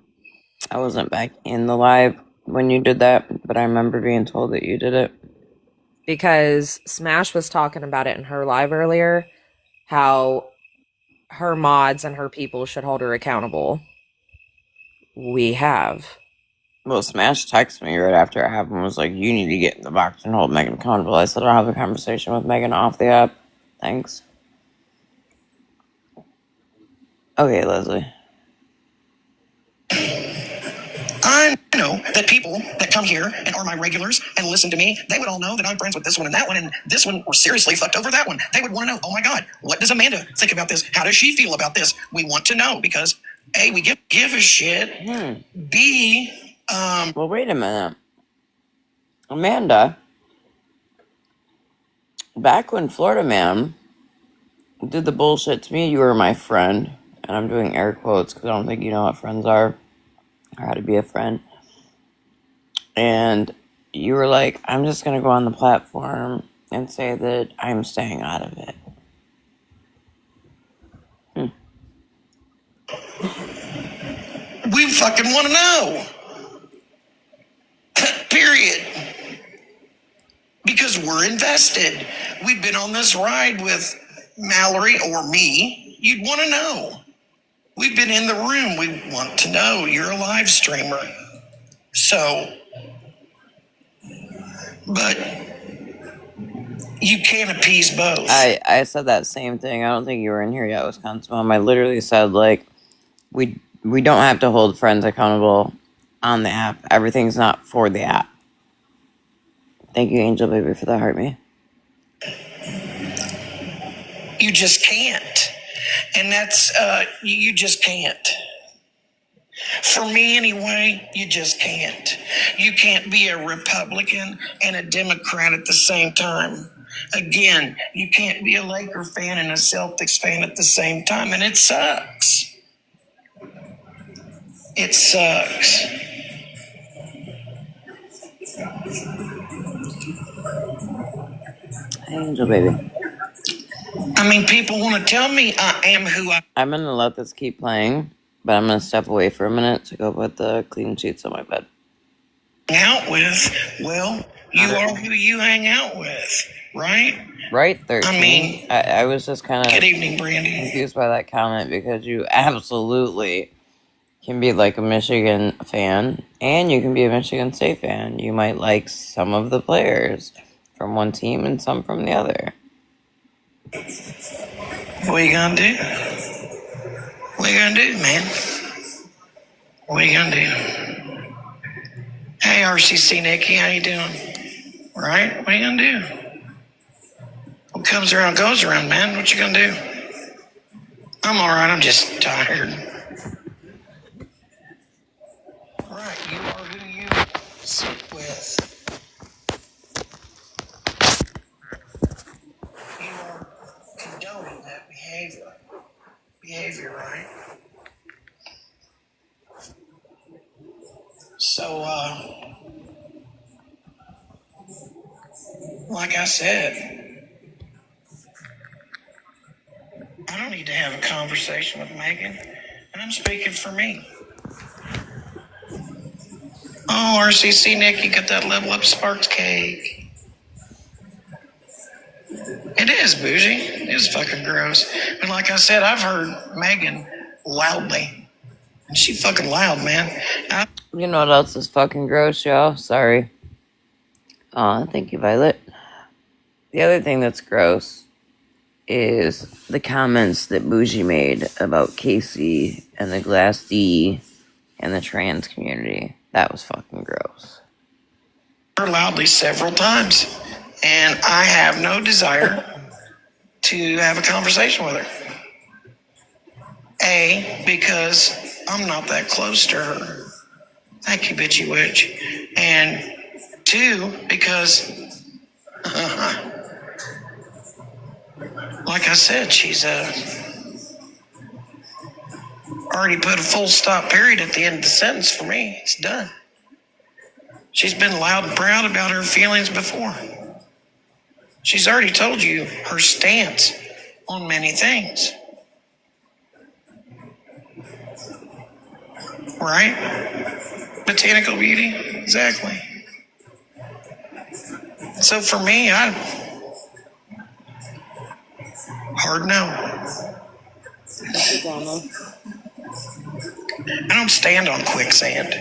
the live when you did that, but I remember being told that you did it. Because Smash was talking about it in her live earlier, how her mods and her people should hold her accountable. We have. Well, Smash texted me right after it happened, was like, you need to get in the box and hold Megan accountable. I said, I'll have a conversation with Megan off the app. Thanks. Okay, Leslie. I know that people that come here and are my regulars and listen to me, they would all know that I'm friends with this one and that one, and this one seriously fucked over that one. They would want to know, oh my God, what does Amanda think about this? How does she feel about this? We want to know because A, we give a shit. B, well, wait a minute. Amanda, back when Florida Man did the bullshit to me, you were my friend. And I'm doing air quotes because I don't think you know what friends are or how to be a friend. And you were like, I'm just going to go on the platform and say that I'm staying out of it. we fucking want to know. Period. Because we're invested. We've been on this ride with Mallory or me. You'd want to know. We've been in the room. We want to know. You're a live streamer. So, but you can't appease both. I said that same thing. I don't think you were in here yet, Wisconsin Mom. I literally said, like, we don't have to hold friends accountable on the app. Everything's not for the app. Thank you, Angel Baby, for the heart me. You just can't. And that's, you just can't. For me, anyway, you just can't. You can't be a Republican and a Democrat at the same time. Again, you can't be a Laker fan and a Celtics fan at the same time, and it sucks. It sucks. Angel Baby. I mean, people want to tell me I am who I'm going to let this keep playing, but I'm going to step away for a minute to go put the clean sheets on my bed. Out with. Well, you are who you hang out with, right? Right, 13. I mean, I was just kind of good evening, Brandy. confused by that comment because you absolutely can be like a Michigan fan and you can be a Michigan State fan. You might like some of the players from one team and some from the other. What you gonna do? What you gonna do, man? What you gonna do? Hey, RCC Nikki, how you doing? Right? What are you gonna do? What comes around goes around, man. What you gonna do? I'm all right. I'm just tired. Right, you are who you sit with. You are condoning that behavior, right? So, like I said, I don't need to have a conversation with Megan, and I'm speaking for me. Oh, RCC Nick, you got that Level Up Sparks cake. It is bougie. It is fucking gross. But like I said, I've heard Megan loudly. And she fucking loud, man. You know what else is fucking gross, y'all? Sorry. Thank you, Violet. The other thing that's gross is the comments that Bougie made about Casey and the Glass D and the trans community. That was fucking gross. Her loudly several times. And I have no desire to have a conversation with her. A, because I'm not that close to her. Thank you, bitchy witch. And 2, because, like I said, she's already put a full stop period at the end of the sentence for me. It's done. She's been loud and proud about her feelings before. She's already told you her stance on many things. Right? Botanical beauty? Exactly. So for me, hard no. I don't stand on quicksand.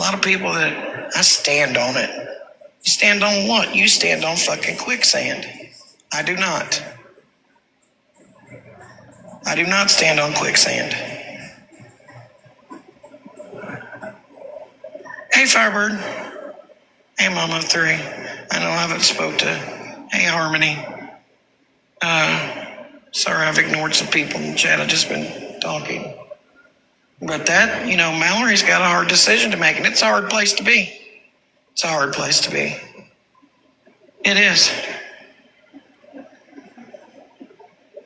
lot of people that I stand on it. You stand on what? You stand on fucking quicksand. I do not. I do not stand on quicksand. Hey, Firebird. Hey, Mama 3. I know I haven't spoke to. Hey, Harmony. Sorry I've ignored some people in the chat. I've just been talking. But that, Mallory's got a hard decision to make, and it's a hard place to be. It's a hard place to be. It is.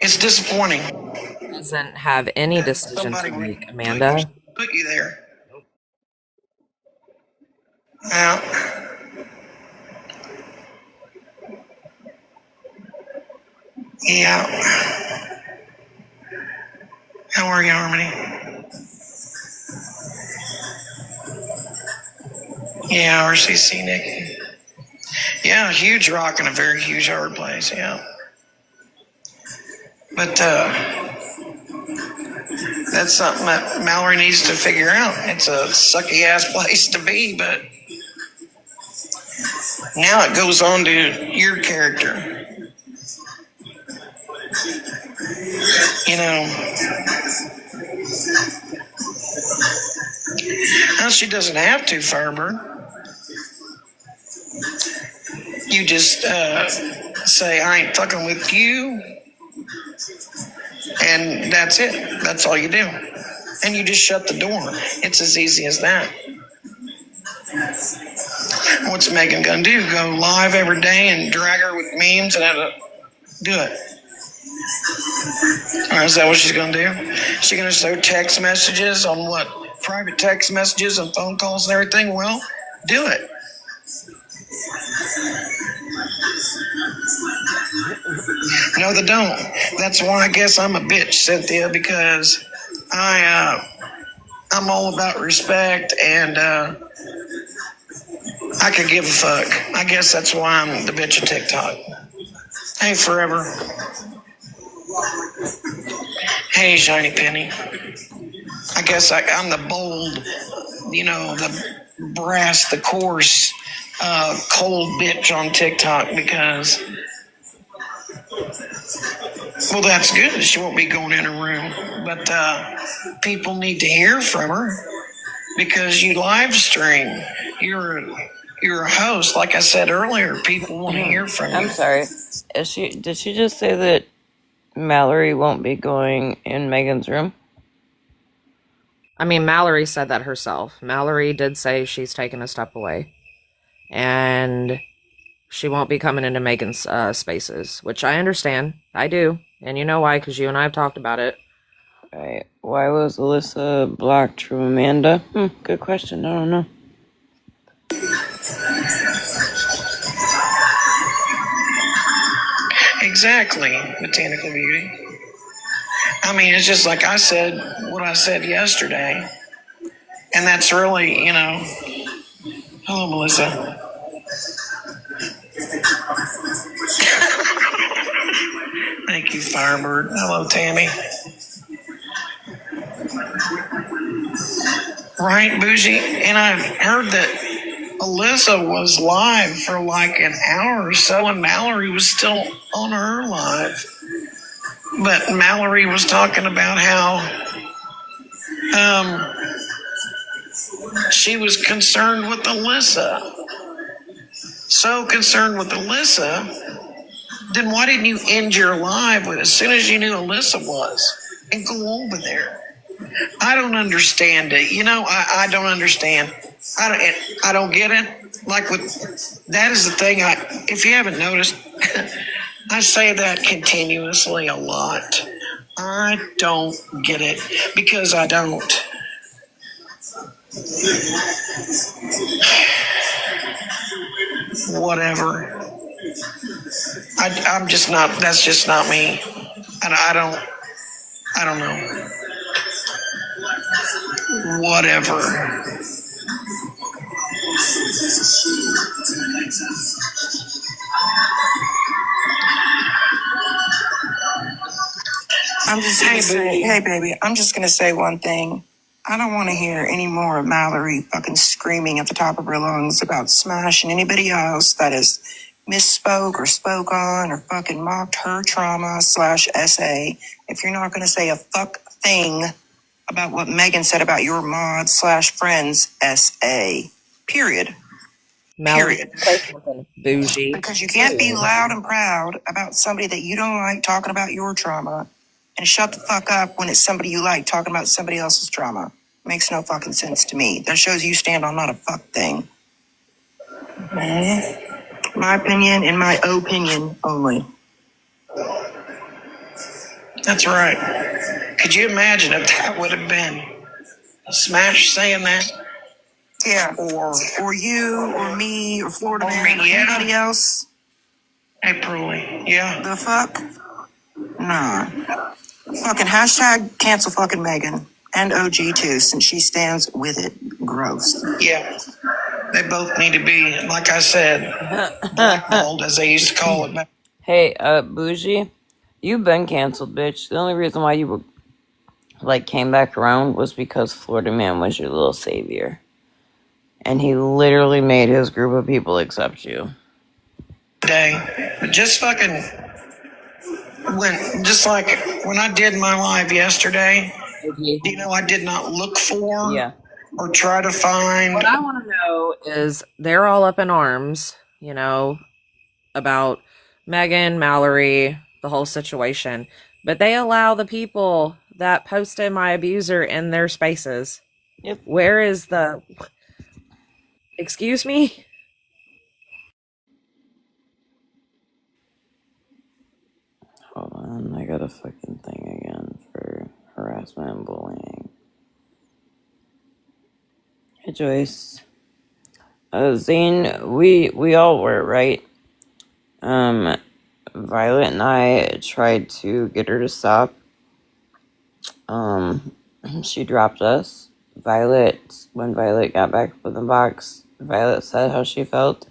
It's disappointing. Doesn't have any decision to make, Amanda. Put you there. Now, yeah. How are you, Harmony? Yeah, RCC, Nick. Yeah, a huge rock in a very huge hard place, yeah. But that's something that Mallory needs to figure out. It's a sucky ass place to be, but now it goes on to your character. Now she doesn't have to, Firebird. You just say, I ain't fucking with you. And that's it. That's all you do. And you just shut the door. It's as easy as that. What's Megan gonna do? Go live every day and drag her with memes and have to do it? Or is that what she's gonna do? She's gonna show text messages on what? Private text messages and phone calls and everything? Well, do it. No, they don't. That's why I guess I'm a bitch, Cynthia, because I'm all about respect and I could give a fuck. I guess that's why I'm the bitch of TikTok. Hey, Forever. Hey, Shiny Penny. I guess I'm the bold, the brass, the coarse, cold bitch on TikTok because, well, that's good. She won't be going in a room. But people need to hear from her because you live stream. You're a host. Like I said earlier, people want to hear from you. I'm sorry. Did she just say that Mallory won't be going in Megan's room? I mean, Mallory said that herself. Mallory did say she's taken a step away. And she won't be coming into Megan's spaces, which I understand. I do. And you know why, because you and I have talked about it. Right. Why was Alyssa blocked from Amanda? Good question. I don't know. Exactly, Botanical Beauty. I mean, it's just like I said, what I said yesterday. And that's really, Hello, Melissa. Thank you, Firebird. Hello, Tammy. Right, Bougie? And I've heard that Alyssa was live for like an hour or so, and Mallory was still on her live. But Mallory was talking about how she was concerned with Alyssa. So concerned with Alyssa, then why didn't you end your live as soon as you knew Alyssa was and go over there? I don't understand it. I don't understand. I don't get it. Like that is the thing. If you haven't noticed, I say that continuously a lot. I don't get it because I don't. Whatever. I'm just not. That's just not me. And I don't know. Whatever. Hey, baby. I'm just gonna say one thing. I don't want to hear any more of Mallory fucking screaming at the top of her lungs about Smash and anybody else that has misspoke or spoke on or fucking mocked her trauma / SA. If you're not going to say a fuck thing about what Megan said about your mod / friends SA. Period. Mallory, Period. say something, bougie. Because you can't be loud and proud about somebody that you don't like talking about your trauma and shut the fuck up when it's somebody you like talking about somebody else's trauma. Makes no fucking sense to me. That shows you stand on not a fuck thing. My opinion and my opinion only. That's right. Could you imagine if that would have been Smash saying that? Yeah. Or you or me or Florida Man or anybody else? April, yeah. The fuck? Nah. Fucking hashtag cancel fucking Megan. And OG too, since she stands with it. Gross. Yeah. They both need to be, like I said, blackballed, as they used to call it. Hey, Bougie, you've been canceled, bitch. The only reason why you came back around was because Florida Man was your little savior. And he literally made his group of people accept you. But just fucking when I did my live yesterday, I did not look for or try to find. What I want to know is they're all up in arms, about Megan, Mallory, the whole situation. But they allow the people that posted my abuser in their spaces. Yep. Where is the... Excuse me? Hold on, I got a fucking thing again for harassment and bullying. Hey, Joyce. Zane, we all were, right? Violet and I tried to get her to stop. She dropped us. When Violet got back with the box, Violet said how she felt,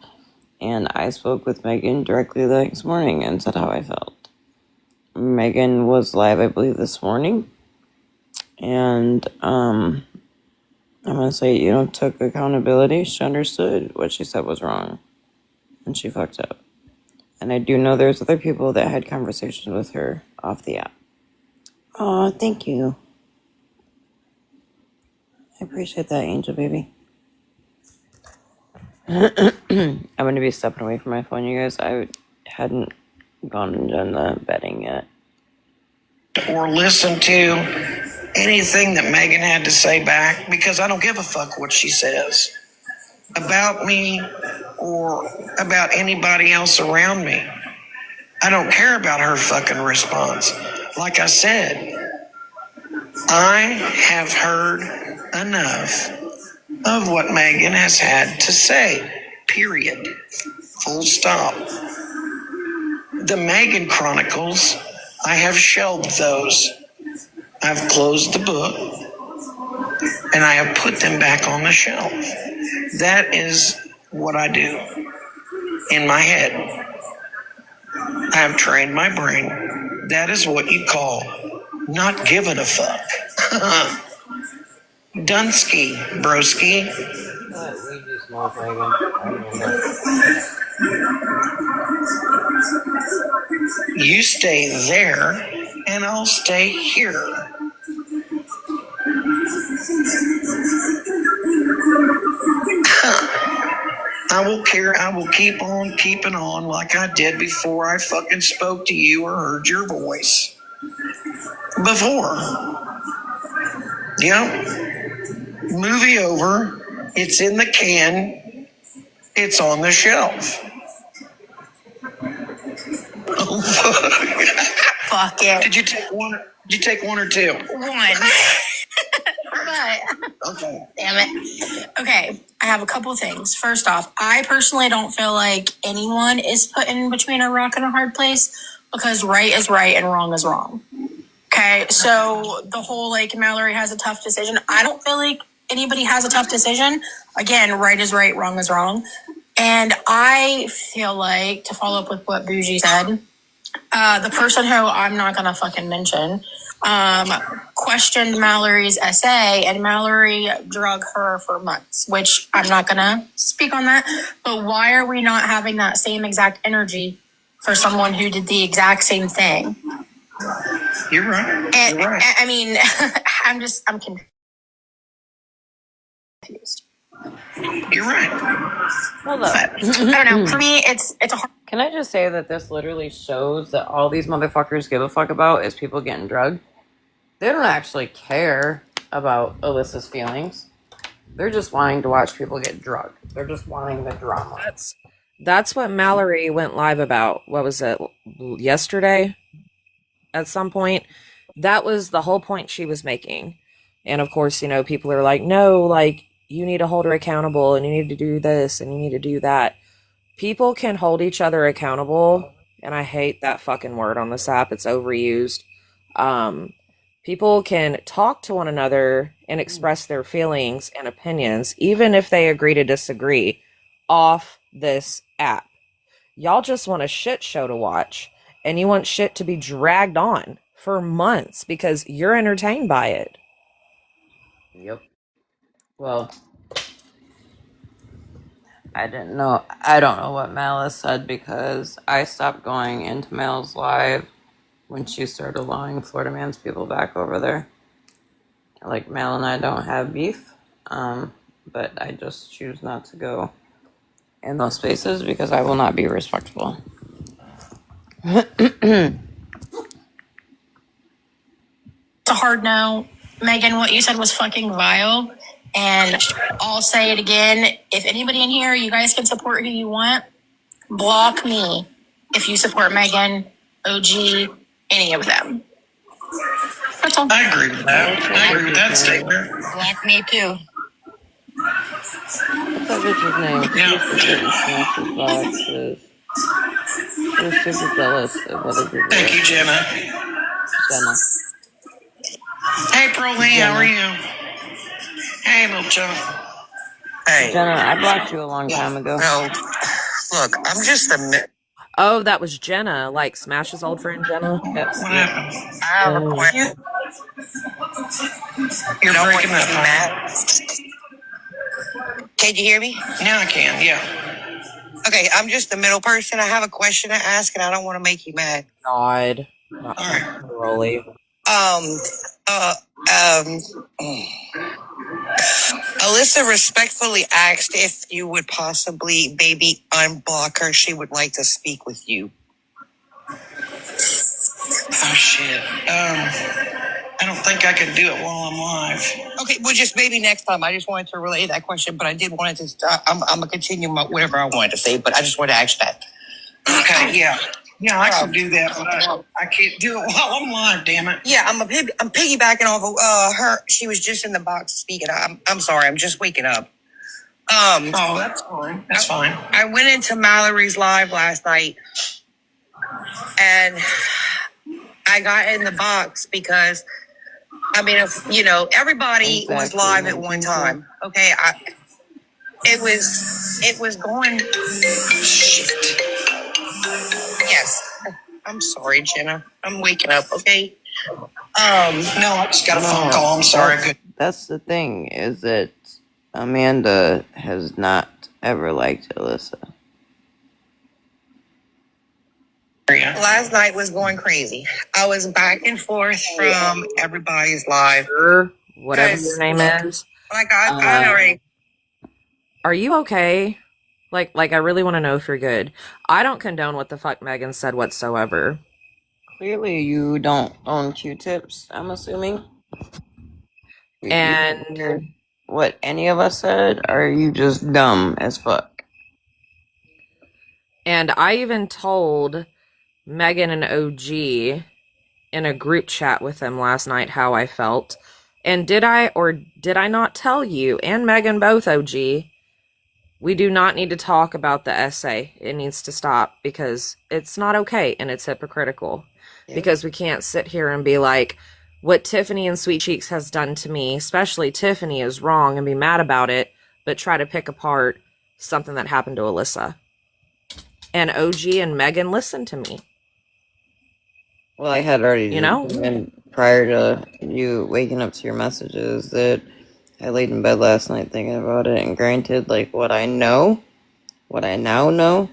and I spoke with Megan directly the next morning and said how I felt. Megan was live, I believe, this morning, and I'm gonna say, took accountability. She understood what she said was wrong, and she fucked up. And I do know there's other people that had conversations with her off the app. Aw, thank you. I appreciate that, Angel Baby. I'm going to be stepping away from my phone, you guys. I hadn't gone and done the betting yet. Or listen to anything that Megan had to say back, because I don't give a fuck what she says about me or about anybody else around me. I don't care about her fucking response. Like I said, I have heard enough of what Megan has had to say. Period. Full stop. The Megan Chronicles, I have shelved those. I've closed the book and I have put them back on the shelf. That is what I do in my head. I have trained my brain. That is what you call not giving a fuck. Dunsky, broski. You stay there and I'll stay here. I will keep on keeping on like I did before I fucking spoke to you or heard your voice. Before. Yep. Movie over. It's in the can. It's on the shelf. Oh, fuck. Fuck it. Did you take one or two? One. But Okay. damn it. Okay, I have a couple things. First off, I personally don't feel like anyone is put in between a rock and a hard place, because right is right and wrong is wrong. Okay, so the whole Mallory has a tough decision. I don't feel like anybody has a tough decision. Again, right is right, wrong is wrong. And I feel like, to follow up with what Bougie said, the person who I'm not gonna fucking mention, questioned Mallory's essay, and Mallory drug her for months, which I'm not going to speak on that. But why are we not having that same exact energy for someone who did the exact same thing? You're right. And, You're right. I mean, I'm confused. You're right. Hold up. I don't know. For me, it's a hard. Can I just say that this literally shows that all these motherfuckers give a fuck about is people getting drugged? They don't actually care about Alyssa's feelings. They're just wanting to watch people get drugged. They're just wanting the drama. That's what Mallory went live about. What was it? Yesterday? At some point. That was the whole point she was making. And of course, you know, people are like, no, like, you need to hold her accountable and you need to do this and you need to do that. People can hold each other accountable, and I hate that fucking word on this app. It's overused. People can talk to one another and express their feelings and opinions, even if they agree to disagree, off this app. Y'all just want a shit show to watch, and you want shit to be dragged on for months because you're entertained by it. Yep. Well, I don't know what Malice said because I stopped going into Mel's live when she started allowing Florida Man's people back over there. Like, Mel and I don't have beef, but I just choose not to go in those spaces because I will not be respectful. It's a hard no. Megan, what you said was fucking vile. And I'll say it again. If anybody in here, you guys can support who you want. Block me if you support Megan, OG, any of them. That's all. I agree with that. I agree with that statement. Block me too. What's that bitch's name? Yeah. Smashes boxes. We're super jealous of other people. Thank you, Jenna. Jenna. Hey, Pearlie, how are you? Hey, little Joe. Hey. Jenna, I blocked you a long time ago. No, look, I'm just a. Oh, that was Jenna, like Smash's old friend Jenna. Yes. What happened? I have a question. You're breaking up, Matt. Can you hear me? Now I can, yeah. Okay, I'm just the middle person. I have a question to ask, and I don't want to make you mad. God. All right. Rolly. Alyssa respectfully asked if you would possibly maybe unblock her. She would like to speak with you. Oh, shit. I don't think I can do it while I'm live. Okay, well, just maybe next time. I just wanted to relay that question, but I did want to. I'm going to continue whatever I wanted to say, but I just wanted to ask that. Okay, yeah. Yeah, I can do that, but I can't do it while I'm live, damn it. Yeah, I'm piggybacking off of her. She was just in the box speaking. I'm sorry, I'm just waking up. Oh, that's fine. That's fine. I went into Mallory's live last night, and I got in the box because, I mean, if, you know, everybody was live at one time. Okay, it was going. Shit. Yes. I'm sorry, Jenna. I'm waking up, okay? No, I just got a phone call. I'm sorry. That's the thing, is that Amanda has not ever liked Alyssa. Last night was going crazy. I was back and forth from everybody's live. Whatever your name is. Like, I already... Are you okay? Like, I really want to know if you're good. I don't condone what the fuck Megan said whatsoever. Clearly you don't own Q-tips, I'm assuming. And what any of us said, or are you just dumb as fuck? And I even told Megan and OG in a group chat with them last night how I felt. And did I or did I not tell you and Megan both, OG, we do not need to talk about the essay. It needs to stop because it's not okay and it's hypocritical. Yep. Because we can't sit here and be like, what Tiffany and Sweet Cheeks has done to me, especially Tiffany, is wrong and be mad about it, but try to pick apart something that happened to Alyssa. And OG and Megan listened to me. Well, I had already prior to you waking up to your messages that I laid in bed last night thinking about it. And granted, like what I now know,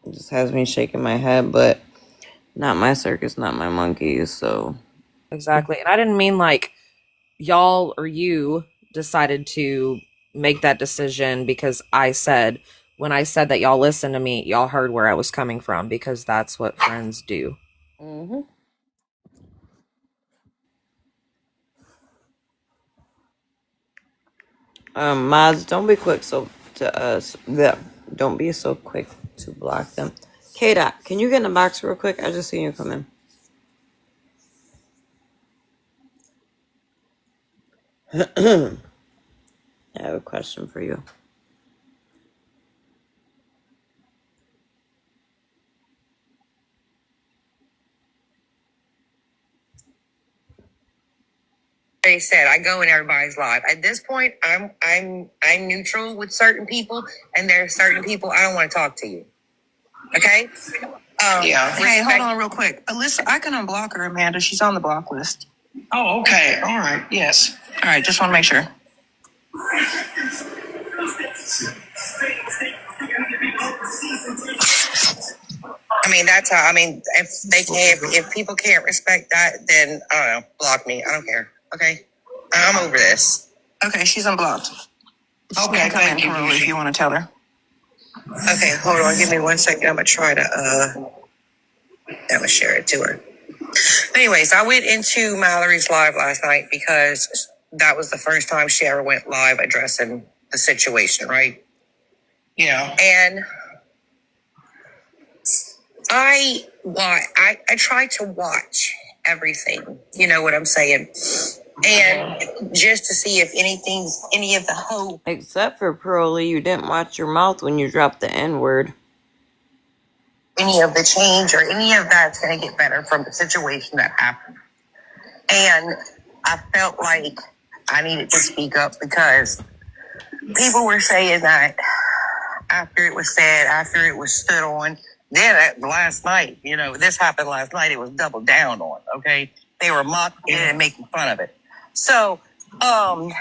it just has me shaking my head. But not my circus, not my monkeys. So Exactly. And I didn't mean like y'all or you decided to make that decision because I said, when I said that y'all listened to me, y'all heard where I was coming from because that's what friends do. mm-hmm. Mods, don't be quick don't be so quick to block them. K-Dot, can you get in the box real quick? I just seen you come in. I have a question for you. They said I go in everybody's life. At this point, I'm neutral with certain people, and there are certain people I don't want to talk to you. Okay? Yeah. Hey, hold on real quick. Alyssa, I can unblock her, Amanda. She's on the block list. Oh, okay. All right. Yes. All right. Just want to make sure. I mean, that's how. I mean, if people can't respect that, then I don't know. Block me. I don't care. Okay. I'm over this. Okay, she's unblocked. Okay, come in, Carly, if you want to tell her. Okay, hold on. Give me 1 second. I'm gonna try to I'm gonna share it to her. Anyways, I went into Mallory's live last night because that was the first time she ever went live addressing the situation, right? Yeah. And I try to watch everything. You know what I'm saying? And just to see if any of the hope. Except for Pearly, you didn't watch your mouth when you dropped the N-word. Any of the change or any of that's going to get better from the situation that happened. And I felt like I needed to speak up because people were saying that after it was said, after it was stood on, then last night, you know, this happened last night, it was doubled down on, okay? They were mocking it and making fun of it. So, but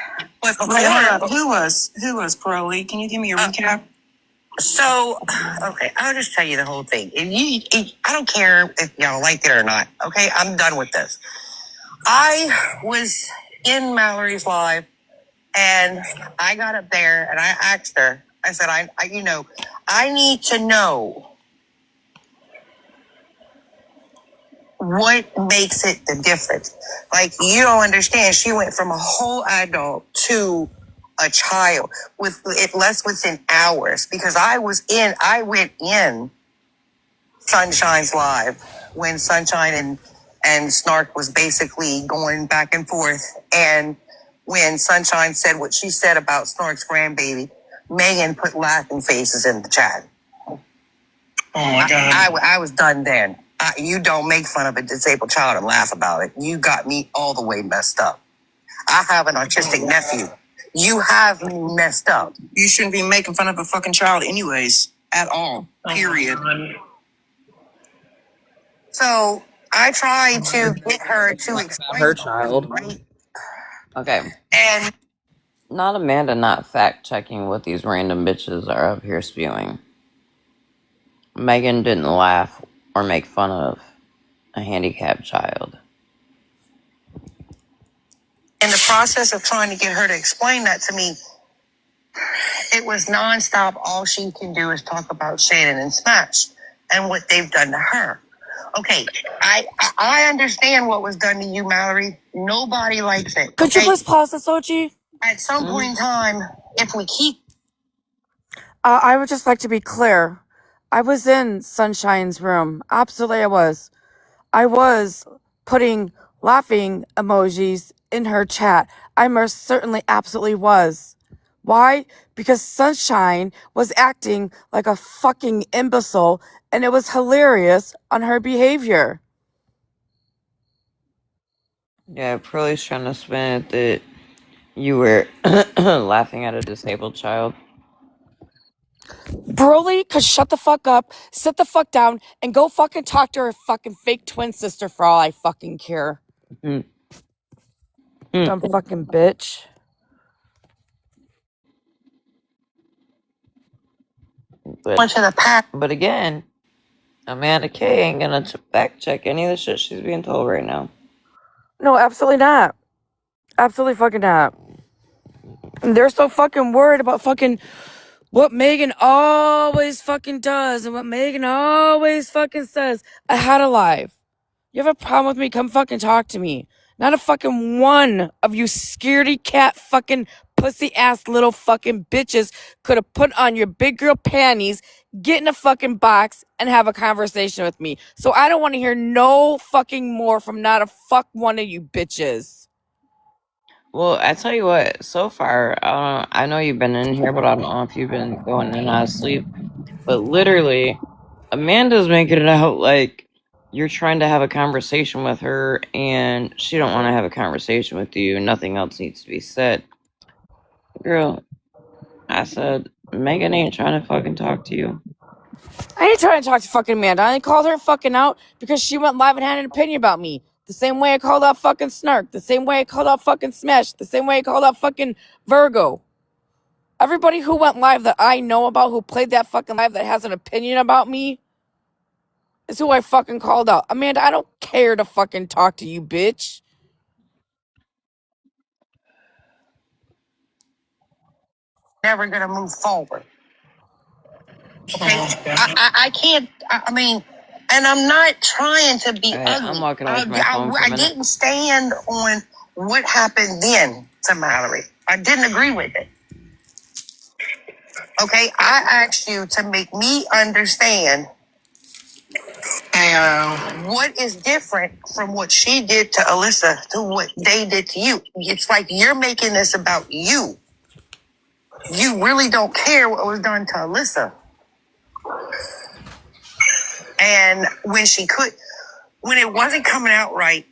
before, who was Pearly? Can you give me a recap? So, okay, I'll just tell you the whole thing. I don't care if y'all like it or not. Okay, I'm done with this. I was in Mallory's live, and I got up there and I asked her. I said, I need to know what makes it the difference. Like, you don't understand. She went from a whole adult to a child with it less within hours because I went in Sunshine's live when Sunshine and Snark was basically going back and forth. And when Sunshine said what she said about Snark's grandbaby, Megan put laughing faces in the chat. Oh my God. I was done then. You don't make fun of a disabled child and laugh about it. You got me all the way messed up. I have an autistic nephew. You have me messed up. You shouldn't be making fun of a fucking child anyways. At all. Period. So I tried to get her to explain Her child. right? Okay. And Not Amanda not fact-checking what these random bitches are up here spewing. Megan didn't laugh or make fun of a handicapped child. in the process of trying to get her to explain that to me, it was nonstop. All she can do is talk about Shannon and Smash and what they've done to her. Okay, I understand what was done to you, Mallory. Nobody likes it. Could you please pause this, OG? At some point in time, if we keep I would just like to be clear. I was in Sunshine's room. Absolutely, I was. I was putting laughing emojis in her chat. I most certainly absolutely was. Why? Because Sunshine was acting like a fucking imbecile, and it was hilarious on her behavior. Yeah, Pearly's trying to spin it that you were laughing at a disabled child. Broly could shut the fuck up, sit the fuck down, and go fucking talk to her fucking fake twin sister for all I fucking care. Mm. Dumb fucking bitch. But again, Amanda K ain't gonna fact check any of the shit she's being told right now. No, absolutely not. Absolutely fucking not. And they're so fucking worried about fucking what Megan always fucking does and what Megan always fucking says. I had a live. You have a problem with me? Come fucking talk to me. Not a fucking one of you scaredy cat fucking pussy ass little fucking bitches could have put on your big girl panties, get in a fucking box, and have a conversation with me. So I don't want to hear no fucking more from not a fuck one of you bitches. Well, I tell you what, so far, I know you've been in here, but I don't know if you've been going in and out of sleep. But literally, Amanda's making it out like you're trying to have a conversation with her and she don't want to have a conversation with you. Nothing else needs to be said. Girl, I said, Megan ain't trying to fucking talk to you. I ain't trying to talk to fucking Amanda. I called her fucking out because she went live and had an opinion about me. The same way I called out fucking Snark. The same way I called out fucking Smash. The same way I called out fucking Virgo. Everybody who went live that I know about who played that fucking live that has an opinion about me is who I fucking called out. Amanda, I don't care to fucking talk to you, bitch. Never gonna move forward. Okay, I can't. I mean, and I'm not trying to be Alright, ugly. I'm walking away from my phone for a I minute. didn't stand on what happened then to Mallory. I didn't agree with it. Okay, I asked you to make me understand what is different from what she did to Alyssa to what they did to you. It's like you're making this about you. You really don't care what was done to Alyssa. And when it wasn't coming out right,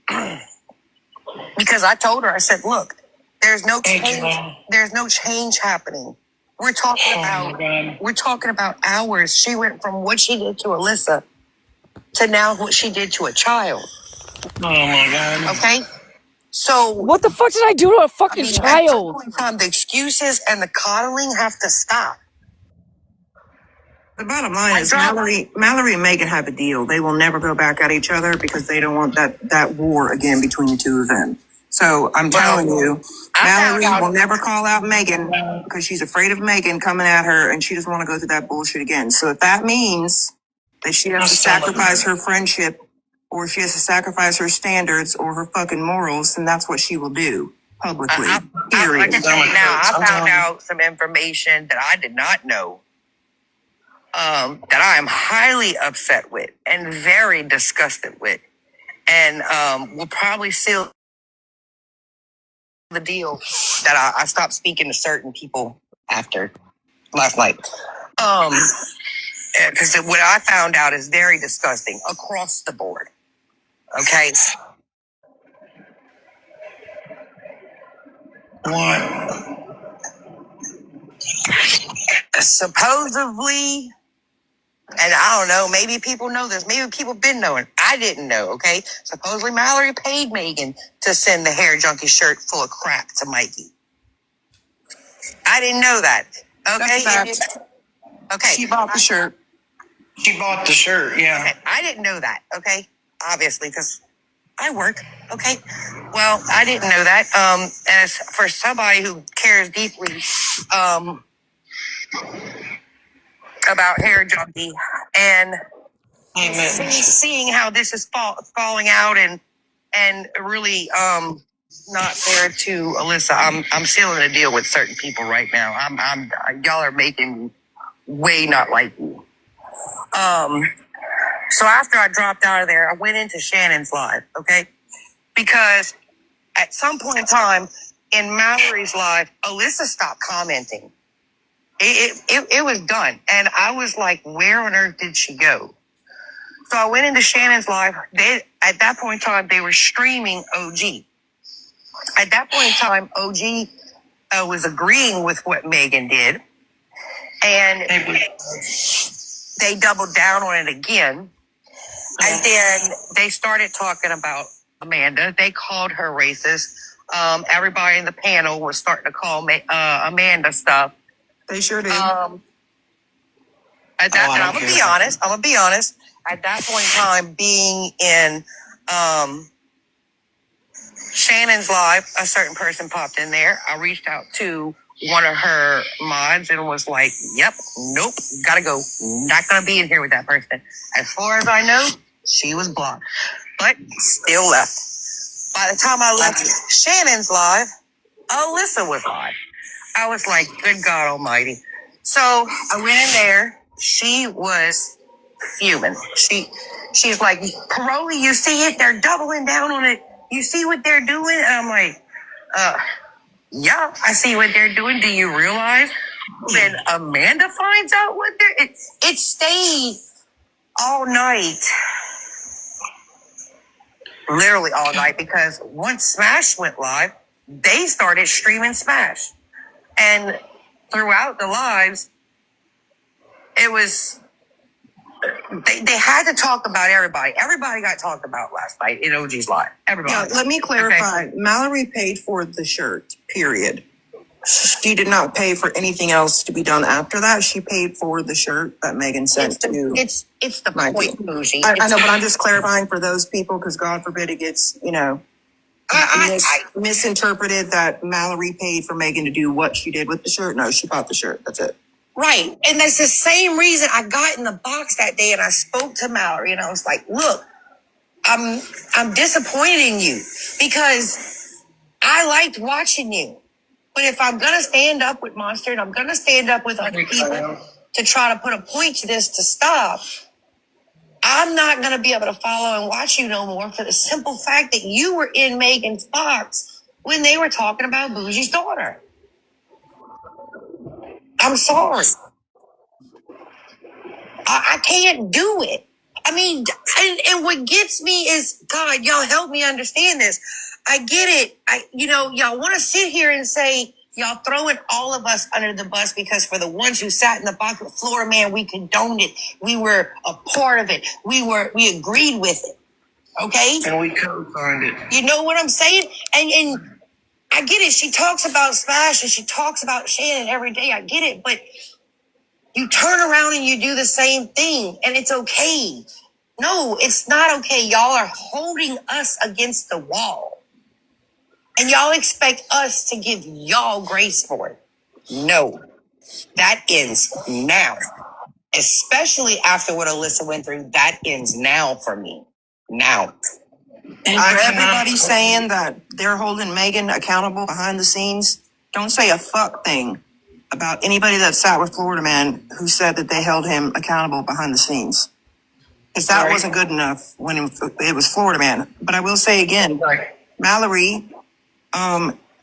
because I told her, I said, look, there's no change. There's no change happening. We're talking about hours. She went from what she did to Alyssa to now what she did to a child. Oh my God. Okay? So what the fuck did I do to a fucking child? At some point, the excuses and the coddling have to stop. The bottom line is Mallory and Megan have a deal. They will never go back at each other because they don't want that war again between the two of them. So I'm telling you, Mallory will never call out Megan because she's afraid of Megan coming at her and she doesn't want to go through that bullshit again. So if that means that she has to sacrifice her friendship or she has to sacrifice her standards or her fucking morals, then that's what she will do publicly. Period. I found out some information that I did not know. That I am highly upset with and very disgusted with, and will probably seal the deal that I stopped speaking to certain people after last night. Because what I found out is very disgusting across the board. Okay. What? Supposedly. And I don't know, maybe people know this. Maybe people been knowing. I didn't know, okay? Supposedly Mallory paid Megan to send the hair junkie shirt full of crap to Mikey. I didn't know that. Okay? Okay. She bought the shirt. She bought the shirt, yeah. Okay. I didn't know that, okay? Obviously, because I work, okay? Well, I didn't know that. And it's for somebody who cares deeply, about hair junkie and seeing how this is falling out and really not fair to Alyssa. I'm sealing a deal with certain people right now. Y'all are making way not like me. So after I dropped out of there, I went into Shannon's live, okay? Because at some point in time in Mallory's live, Alyssa stopped commenting. It was done. And I was like, where on earth did she go? So I went into Shannon's live. At that point in time, they were streaming OG. At that point in time, OG was agreeing with what Megan did. And they doubled down on it again. And then they started talking about Amanda. They called her racist. Everybody in the panel was starting to call Amanda stuff. They sure did. I'm gonna be honest. At that point in time, being in Shannon's live, a certain person popped in there. I reached out to one of her mods and was like, "Yep, nope, gotta go. Not gonna be in here with that person." As far as I know, she was blocked, but still left. By the time I left Shannon's live, Alyssa was live. I was like, good God almighty. So I went in there. She was fuming. She's like, Paroli, you see it? They're doubling down on it. You see what they're doing? And I'm like, yeah, I see what they're doing. Do you realize when Amanda finds out what they're... It stayed all night. Literally all night, because once Smash went live, they started streaming Smash. And throughout the lives, it was... They had to talk about everybody. Everybody got talked about last night in OG's live. Everybody. Now, let me clarify. Okay. Mallory paid for the shirt, period. She did not pay for anything else to be done after that. She paid for the shirt that Megan sent to. It's the point, Bougie. I know, but I'm just clarifying for those people, because God forbid it gets, misinterpreted that Mallory paid for Megan to do what she did with the shirt. No, she bought the shirt. That's it. Right. And that's the same reason I got in the box that day and I spoke to Mallory and I was like, look, I'm disappointed in you because I liked watching you. But if I'm going to stand up with Monster and I'm going to stand up with other people to try to put a point to this to stop, I'm not going to be able to follow and watch you no more for the simple fact that you were in Megan's box when they were talking about Bougie's daughter. I'm sorry. I can't do it. I mean, and what gets me is, God, y'all help me understand this. I get it. Y'all want to sit here and say, y'all throwing all of us under the bus because for the ones who sat in the box with Florida Man, we condoned it. We were a part of it. We agreed with it. Okay? And we co-signed it. You know what I'm saying? And I get it. She talks about Smash and she talks about Shannon every day. I get it. But you turn around and you do the same thing and it's okay. No, it's not okay. Y'all are holding us against the wall. And y'all expect us to give y'all grace for it. No, that ends now. Especially after what Alyssa went through, that ends now for me. Now. And for everybody saying that they're holding Megan accountable behind the scenes, don't say a fuck thing about anybody that sat with Florida Man who said that they held him accountable behind the scenes. Because that wasn't good enough when it was Florida Man. But I will say again, Mallory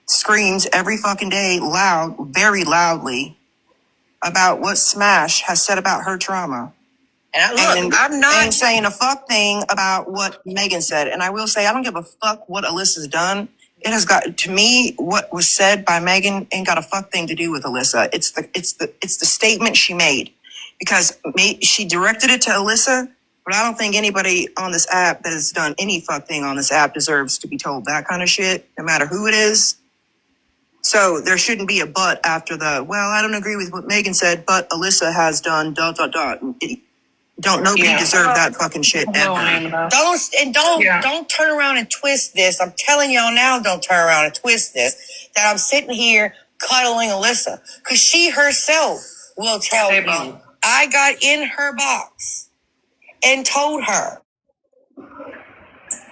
screams every fucking day very loudly about what Smash has said about her trauma. And I'm not saying a fuck thing about what Megan said. And I will say, I don't give a fuck what Alyssa's done. It has got, to me, what was said by Megan ain't got a fuck thing to do with Alyssa. It's the statement she made, because she directed it to Alyssa, but I don't think anybody on this app that has done any fuck thing on this app deserves to be told that kind of shit, no matter who it is. So there shouldn't be a but after I don't agree with what Megan said, but Alyssa has done ... Don't nobody deserve that fucking shit ever. Don't turn around and twist this. I'm telling y'all now, don't turn around and twist this. That I'm sitting here cuddling Alyssa. Because she herself will tell you. I got in her box and told her,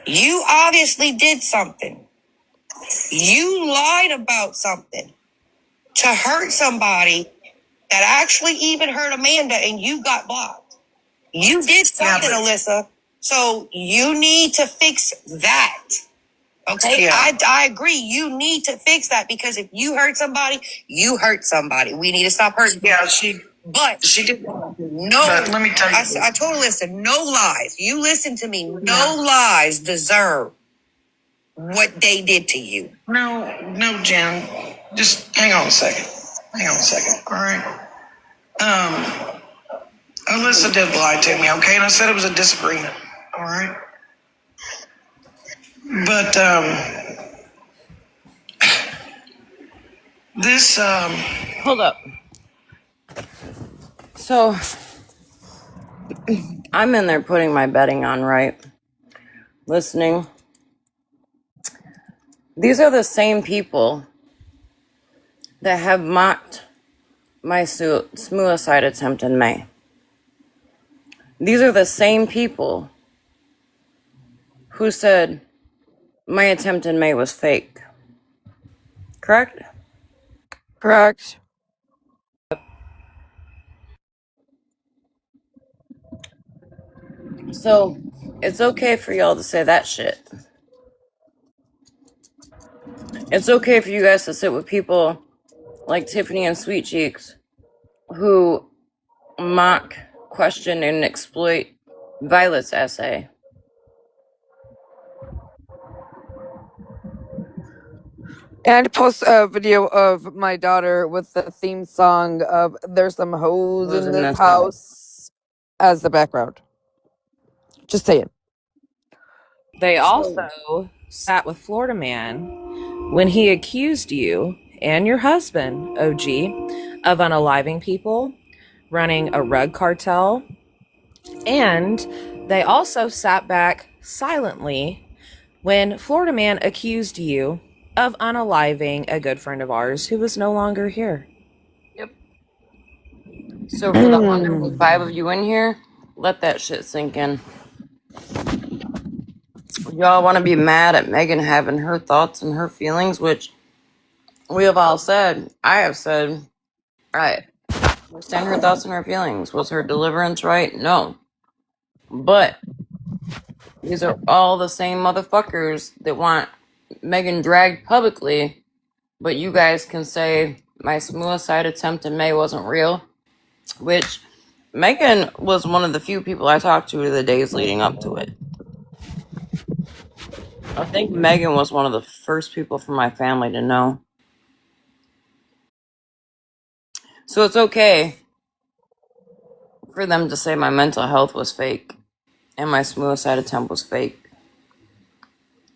you obviously did something. You lied about something to hurt somebody that actually even hurt Amanda and you got blocked. You did something, Alyssa, so you need to fix that. Okay? Yeah. I agree. You need to fix that, because if you hurt somebody, you hurt somebody. We need to stop hurting. Yeah, she did. No, but let me tell you. I told Alyssa, no lies. You listen to me. No lies deserve what they did to you. No, Jen. Just hang on a second. All right. Alyssa did lie to me, okay? And I said it was a disagreement, all right? But, this, Hold up. So, I'm in there putting my bedding on, right? Listening. These are the same people that have mocked my suicide attempt in May. These are the same people who said my attempt in May was fake. Correct? Correct. So, it's okay for y'all to say that shit. It's okay for you guys to sit with people like Tiffany and Sweet Cheeks who mock, question, and exploit Violet's essay. And post a video of my daughter with the theme song of "There's Some Hoes Hoes in in This this house. House" as the background. Just saying. They also sat with Florida Man when he accused you and your husband, OG, of unaliving people, running a rug cartel, and they also sat back silently when Florida Man accused you of unaliving a good friend of ours who was no longer here. Yep. So for the 105 of you in here, let that shit sink in. Y'all want to be mad at Megan having her thoughts and her feelings, which we have all said. I have said, I understand her thoughts and her feelings. Was her deliverance right? No. But these are all the same motherfuckers that want Megan dragged publicly, but you guys can say my suicide attempt in May wasn't real, which Megan was one of the few people I talked to the days leading up to it. I think Megan was one of the first people from my family to know. So it's okay for them to say my mental health was fake and my suicide attempt was fake.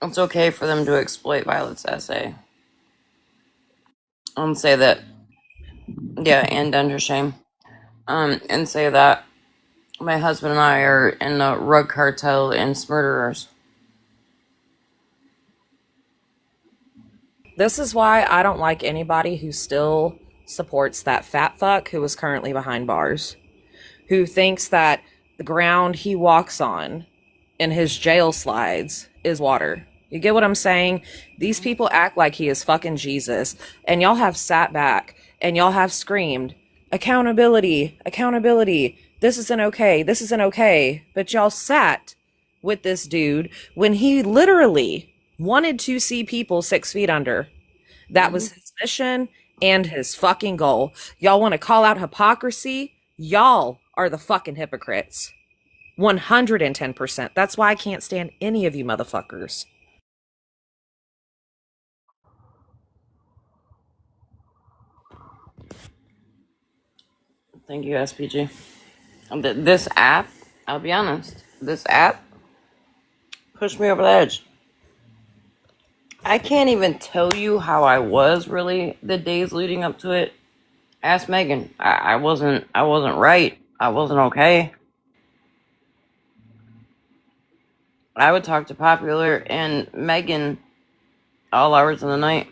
It's okay for them to exploit Violet's essay and say that, yeah, and under shame. And say that my husband and I are in a rug cartel and murderers. This is why I don't like anybody who still supports that fat fuck who is currently behind bars, who thinks that the ground he walks on in his jail slides is water. You get what I'm saying? These people act like he is fucking Jesus, and y'all have sat back and y'all have screamed, accountability, accountability. This isn't okay. This isn't okay. But y'all sat with this dude when he literally wanted to see people 6 feet under. That was his mission and his fucking goal. Y'all want to call out hypocrisy? Y'all are the fucking hypocrites. 110%. That's why I can't stand any of you motherfuckers. Thank you, SPG. This app, I'll be honest, this app pushed me over the edge. I can't even tell you how I was really the days leading up to it. Ask Megan. I wasn't right. I wasn't okay. I would talk to Popular and Megan all hours of the night.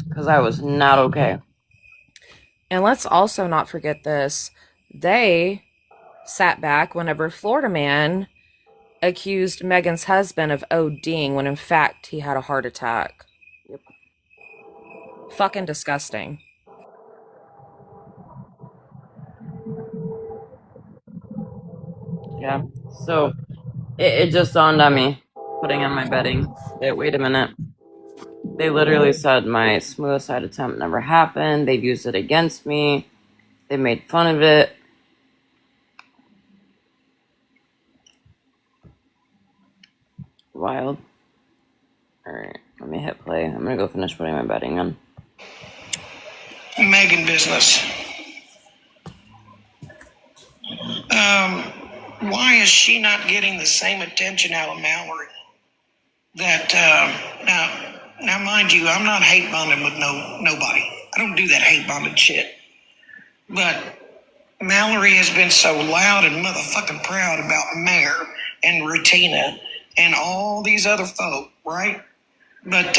Because I was not okay. And let's also not forget this. They sat back whenever Florida Man accused Megan's husband of ODing when in fact he had a heart attack. Yep. Fucking disgusting. Yeah. So it just dawned on me, putting on my bedding, that wait a minute. They literally said my suicide attempt never happened. They've used it against me. They made fun of it. Wild. Alright, let me hit play. I'm gonna go finish putting my bedding on. Megan business. Why is she not getting the same attention out of Mallory? That now, mind you, I'm not hate bonding with nobody. I don't do that hate bonding shit. But Mallory has been so loud and motherfucking proud about Mayor and Rutina and all these other folk, right? But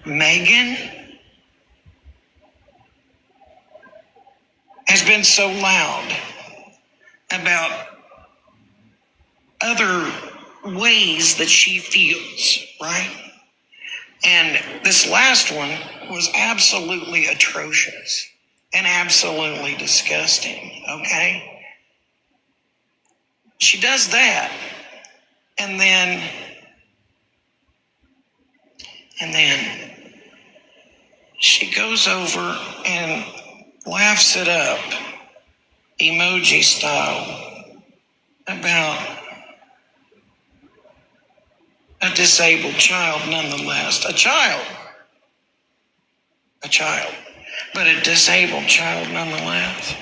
Megan has been so loud about other ways that she feels, right? And this last one was absolutely atrocious and absolutely disgusting, okay? She does that, and then she goes over and laughs it up, emoji style, about a disabled child nonetheless. A child, but a disabled child nonetheless.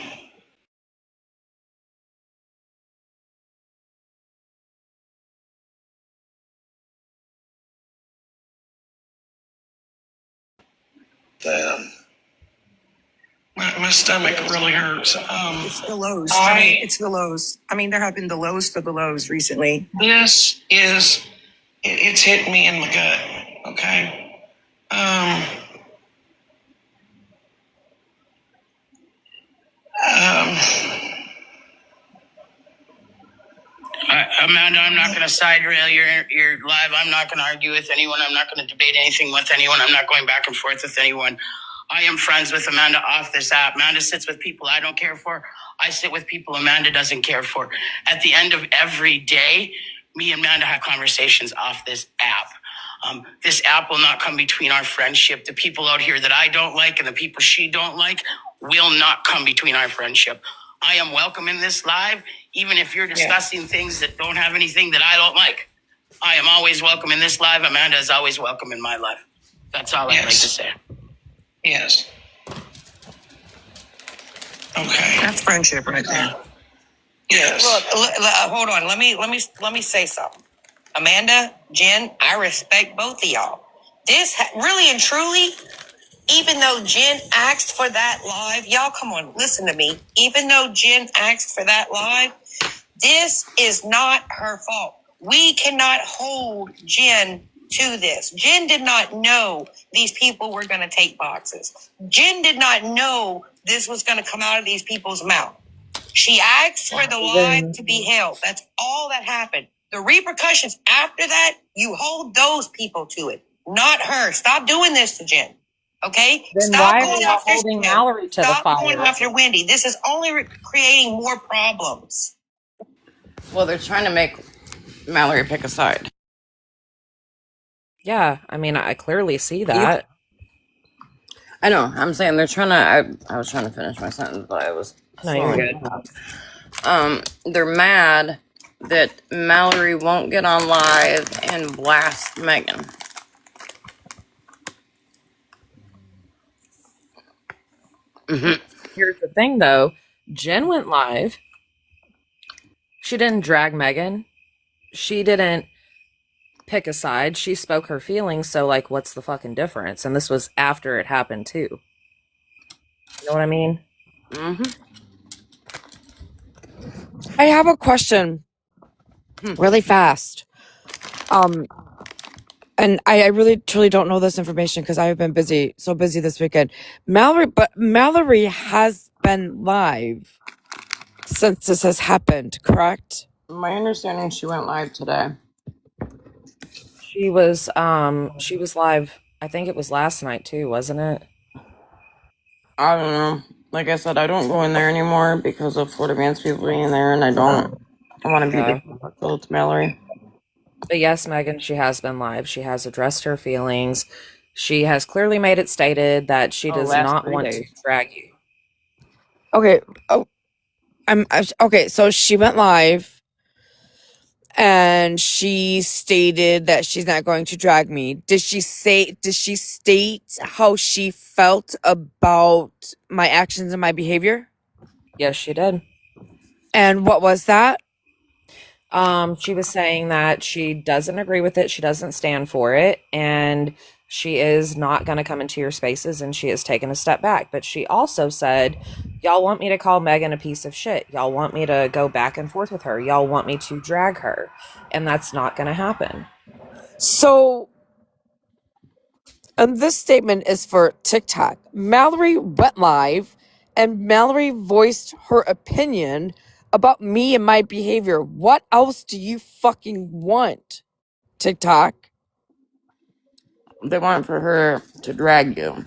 My stomach really hurts. It's the lows. I mean, it's the lows. I mean, there have been the lows for the lows recently. This is, it's hit me in my gut, okay? Amanda, I'm not going to side rail your live. I'm not going to argue with anyone. I'm not going to debate anything with anyone. I'm not going back and forth with anyone. I am friends with Amanda off this app. Amanda sits with people I don't care for. I sit with people Amanda doesn't care for. At the end of every day, me and Amanda have conversations off this app. This app will not come between our friendship. The people out here that I don't like and the people she don't like will not come between our friendship. I am welcome in this live, even if you're discussing things that don't have anything that I don't like. I am always welcome in this live. Amanda is always welcome in my life. That's all I'd like to say. Yes. Okay. That's friendship right there. Yes. Look, hold on. Let me say something. Amanda, Jen, I respect both of y'all. This really and truly, even though Jen asked for that live, y'all come on, listen to me. Even though Jen asked for that live, this is not her fault. We cannot hold Jen to this. Jen did not know these people were going to take boxes. Jen did not know this was going to come out of these people's mouth. She asked for the live to be held. That's all that happened. The repercussions after that, you hold those people to it, not her. Stop doing this to Jen. Okay? Then Stop why are going y'all after holding Jen. Mallory to the Stop going fire? after Wendy. This is only creating more problems. Well, they're trying to make Mallory pick a side. Yeah, I mean, I clearly see that. I know. I'm saying they're trying to. I was trying to finish my sentence, but I was. No, you're good. They're mad that Mallory won't get on live and blast Megan. Here's the thing, though. Jen went live. She didn't drag Megan. She didn't pick a side. She spoke her feelings, so, like, what's the fucking difference? And this was after it happened, too. You know what I mean? I have a question really fast. And I really truly don't know this information because I've been so busy this weekend. Mallory has been live since this has happened, correct? My understanding, she went live today. She was live, I think it was last night too, wasn't it? I don't know. Like I said, I don't go in there anymore because of Florida Man's people being there, and I want to be disrespectful to Mallory. But yes, Megan, she has been live. She has addressed her feelings. She has clearly made it stated that she does not want to drag you. Okay. Okay. So she went live, and she stated that she's not going to drag me. Did she state how she felt about my actions and my behavior? Yes, she did. And what was that? She was saying that she doesn't agree with it, she doesn't stand for it, and she is not going to come into your spaces, and she has taken a step back. But she also said, y'all want me to call Megan a piece of shit. Y'all want me to go back and forth with her. Y'all want me to drag her. And that's not going to happen. So, and this statement is for TikTok. Mallory went live and Mallory voiced her opinion about me and my behavior. What else do you fucking want, TikTok? They want for her to drag you.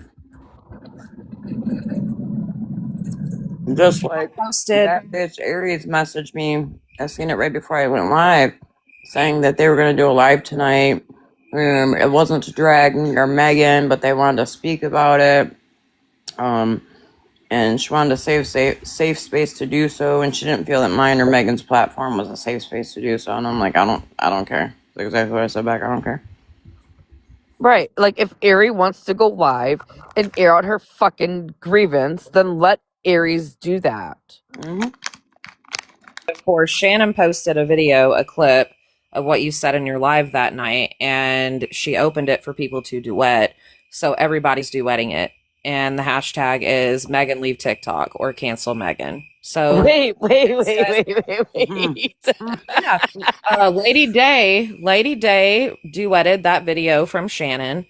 Just like Posted. that bitch Aries messaged me. I seen it right before I went live, saying that they were gonna do a live tonight. It wasn't to drag or Megan, but they wanted to speak about it. And she wanted a safe space to do so, and she didn't feel that mine or Megan's platform was a safe space to do so. And I'm like, I don't care. That's exactly what I said back. I don't care. Right. Like, if Aries wants to go live and air out her fucking grievance, then let Aries do that. Mm-hmm. Of course, Shannon posted a video, a clip of what you said in your live that night, and she opened it for people to duet. So everybody's duetting it. And the hashtag is Megan leave TikTok or cancel Megan. So Wait. Mm-hmm. yeah, Lady Day duetted that video from Shannon.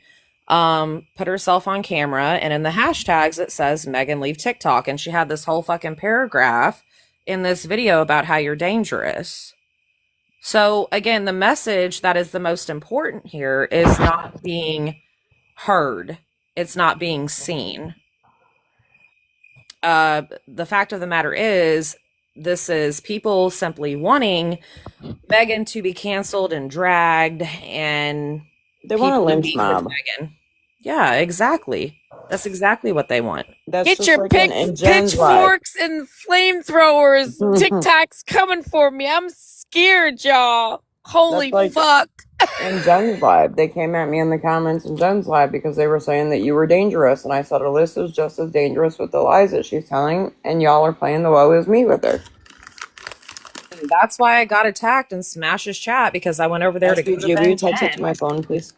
Put herself on camera, and in the hashtags it says Megan leave TikTok, and she had this whole fucking paragraph in this video about how you're dangerous. So again, the message that is the most important here is not being heard. It's not being seen. The fact of the matter is, this is people simply wanting Megan to be canceled and dragged, and They want a people to lynch beef mob. with Megan. Yeah, exactly. That's exactly what they want. That's Get just your like in Jen's live. pitchforks and flamethrowers. TikTok's coming for me. I'm scared, y'all. Holy That's like fuck. in Jen's live. They came at me in the comments in Jen's live because they were saying that you were dangerous, and I said Alyssa's just as dangerous with the lies that she's telling, and y'all are playing the woe is me with her. And that's why I got attacked in Smash's chat, because I went over there to go SBG, will you defend text it to Jen. my phone, please?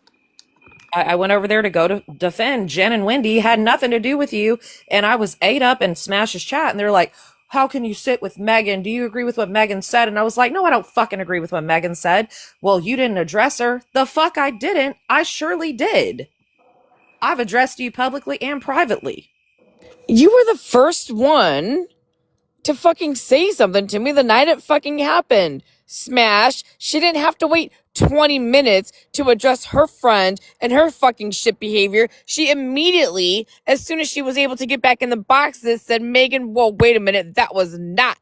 I went over there to go to defend Jen and Wendy. Had nothing to do with you, and I was ate up in Smash's chat, and they're like, how can you sit with Megan? Do you agree with what Megan said? And I was like, no, I don't fucking agree with what Megan said. Well, you didn't address her. The fuck I didn't. I surely did. I've addressed you publicly and privately. You were the first one to fucking say something to me the night it fucking happened. Smash. She didn't have to wait 20 minutes to address her friend and her fucking shit behavior. She immediately, as soon as she was able to get back in the boxes, said, Megan, whoa, wait a minute. That was not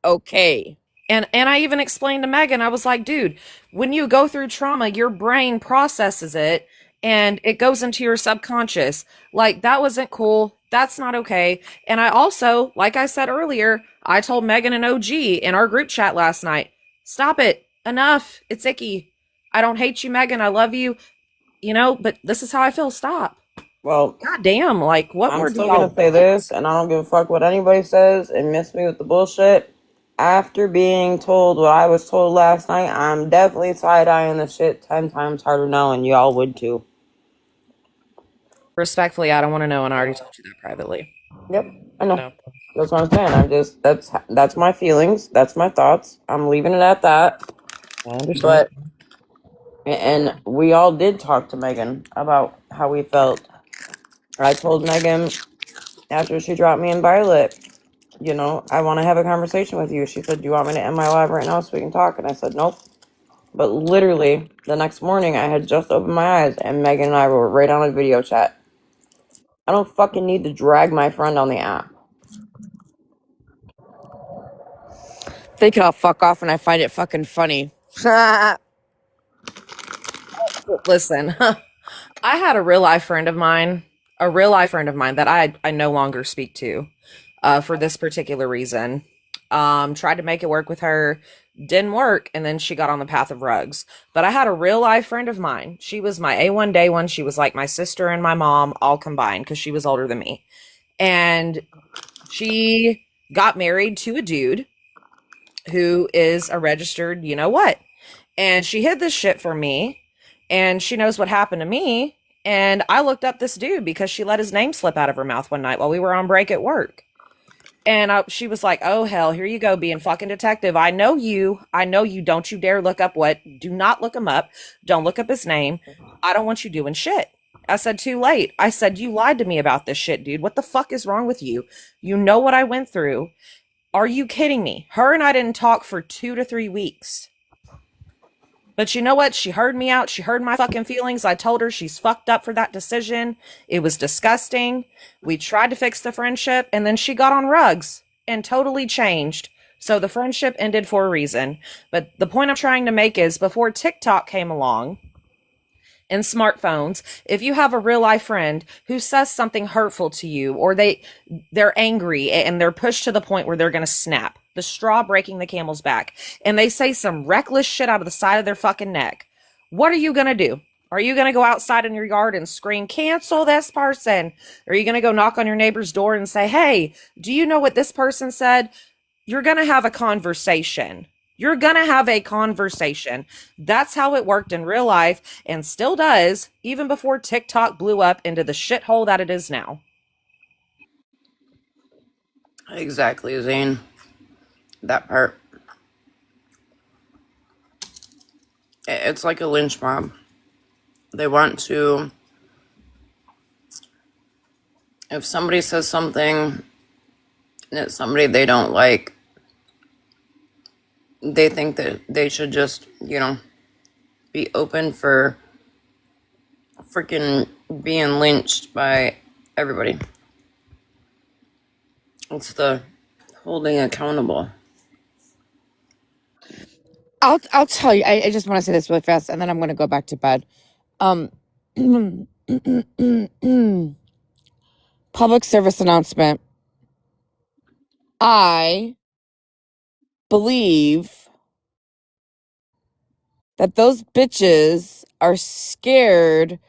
okay. And I even explained to Megan, I was like, dude, when you go through trauma, your brain processes it and it goes into your subconscious. Like, that wasn't cool. That's not okay. And I also, like I said earlier, I told Megan and OG in our group chat last night, stop it. Enough. It's icky. I don't hate you, Megan. I love you, but this is how I feel. Stop. Well, God damn. Like, what I'm more do still y'all gonna say this, and I don't give a fuck what anybody says and miss me with the bullshit. After being told what I was told last night, I'm definitely side-eyeing the shit 10 times harder now, and y'all would too. Respectfully, I don't want to know, and I already told you that privately. Yep, I know. No. That's what I'm saying. I'm just that's my feelings. That's my thoughts. I'm leaving it at that. I understand. But and we all did talk to Megan about how we felt. I told Megan after she dropped me in Violet, I want to have a conversation with you. She said, do you want me to end my live right now so we can talk? And I said, nope. But literally, the next morning, I had just opened my eyes, and Megan and I were right on a video chat. I don't fucking need to drag my friend on the app. They can all fuck off, and I find it fucking funny. Listen, I had a real life friend of mine that I no longer speak to for this particular reason. Tried to make it work with her, Didn't work, and then she got on the path of rugs. But I had a real life friend of mine. She was my A1 day one. She was like my sister and my mom all combined because she was older than me. And she got married to a dude who is a registered, you know what? And she hid this shit from me, and she knows what happened to me. And I looked up this dude because she let his name slip out of her mouth one night while we were on break at work. And she was like, "Oh hell, here you go, being fucking detective. I know you. I know you. Don't you dare look up what. Do not look him up. Don't look up his name. I don't want you doing shit." I said, "Too late." I said, "You lied to me about this shit, dude. What the fuck is wrong with you? You know what I went through. Are you kidding me?" Her and I didn't talk for 2 to 3 weeks. But you know what? She heard me out. She heard my fucking feelings. I told her she's fucked up for that decision. It was disgusting. We tried to fix the friendship, and then she got on rugs and totally changed. So the friendship ended for a reason. But the point I'm trying to make is before TikTok came along, and smartphones, if you have a real life friend who says something hurtful to you, or they're angry and they're pushed to the point where they're going to snap, the straw breaking the camel's back, and they say some reckless shit out of the side of their fucking neck, what are you going to do? Are you going to go outside in your yard and scream, "Cancel this person"? Or are you going to go knock on your neighbor's door and say, "Hey, do you know what this person said?" You're going to have a conversation. You're going to have a conversation. That's how it worked in real life and still does, even before TikTok blew up into the shithole that it is now. Exactly, Zane. That part. It's like a lynch mob. They want to. If somebody says something and it's somebody they don't like, they think that they should just, be open for freaking being lynched by everybody. It's the holding accountable. I'll tell you. I just want to say this really fast, and then I'm going to go back to bed. Public service announcement. I believe that those bitches are scared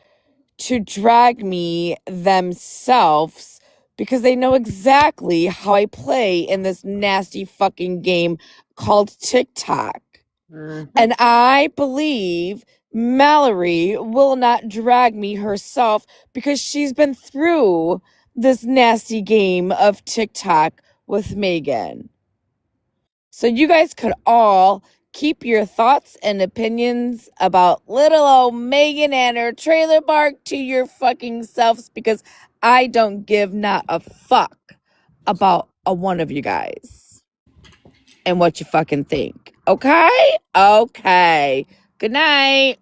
to drag me themselves because they know exactly how I play in this nasty fucking game called TikTok. And I believe Mallory will not drag me herself because she's been through this nasty game of TikTok with Megan. So you guys could all keep your thoughts and opinions about little old Megan and her trailer park to your fucking selves because I don't give not a fuck about a one of you guys and what you fucking think. Okay? Okay. Good night.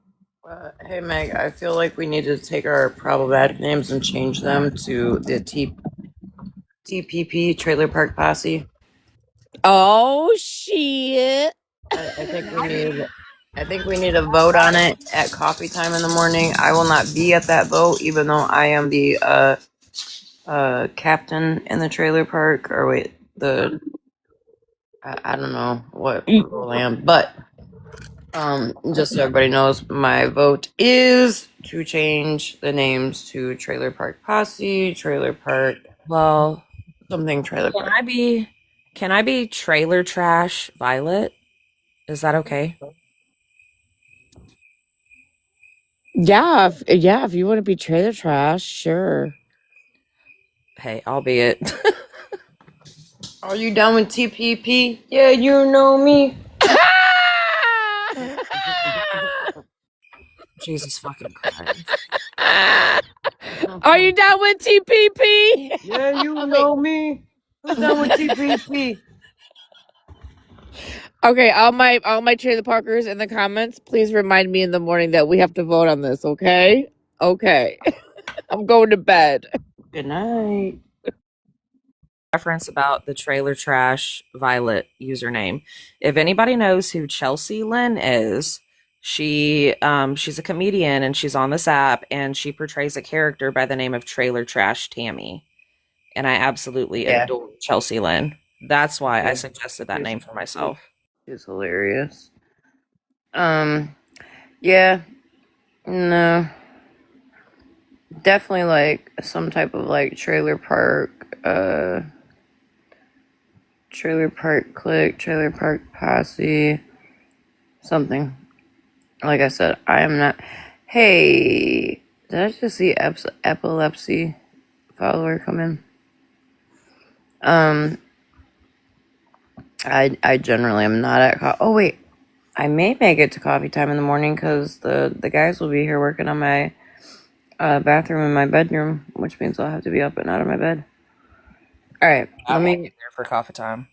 Hey, Meg, I feel like we need to take our problematic names and change them to the TPP, Trailer Park Posse. Oh, shit. I think we need a vote on it at coffee time in the morning. I will not be at that vote, even though I am the captain in the trailer park. Or wait, I don't know what role I am, but just so everybody knows, my vote is to change the names to Trailer Park Posse, Trailer Park, Well, something Trailer can Park. I be trailer trash Violet? Is that okay? Yeah, if you want to be trailer trash, sure. Hey, I'll be it. Are you down with TPP? Yeah, you know me. Jesus fucking Christ. Are you down with TPP? Yeah, you know me. Who's down with TPP? Okay, all my trailer parkers in the comments, please remind me in the morning that we have to vote on this, okay? Okay. I'm going to bed. Good night. Reference about the trailer trash Violet username. If anybody knows who Chelsea Lynn is, she's a comedian and she's on this app and she portrays a character by the name of Trailer Trash Tammy. And I absolutely Yeah. adore Chelsea Lynn. That's why I suggested that name for myself. She's hilarious. Yeah, no, definitely like some type of like trailer park clique, trailer park posse, something. Like I said, I am not. Hey, did I just see epilepsy follower come in? I generally am not at. Oh wait, I may make it to coffee time in the morning because the guys will be here working on my bathroom in my bedroom, which means I'll have to be up and out of my bed. All right, I won't be there for coffee time.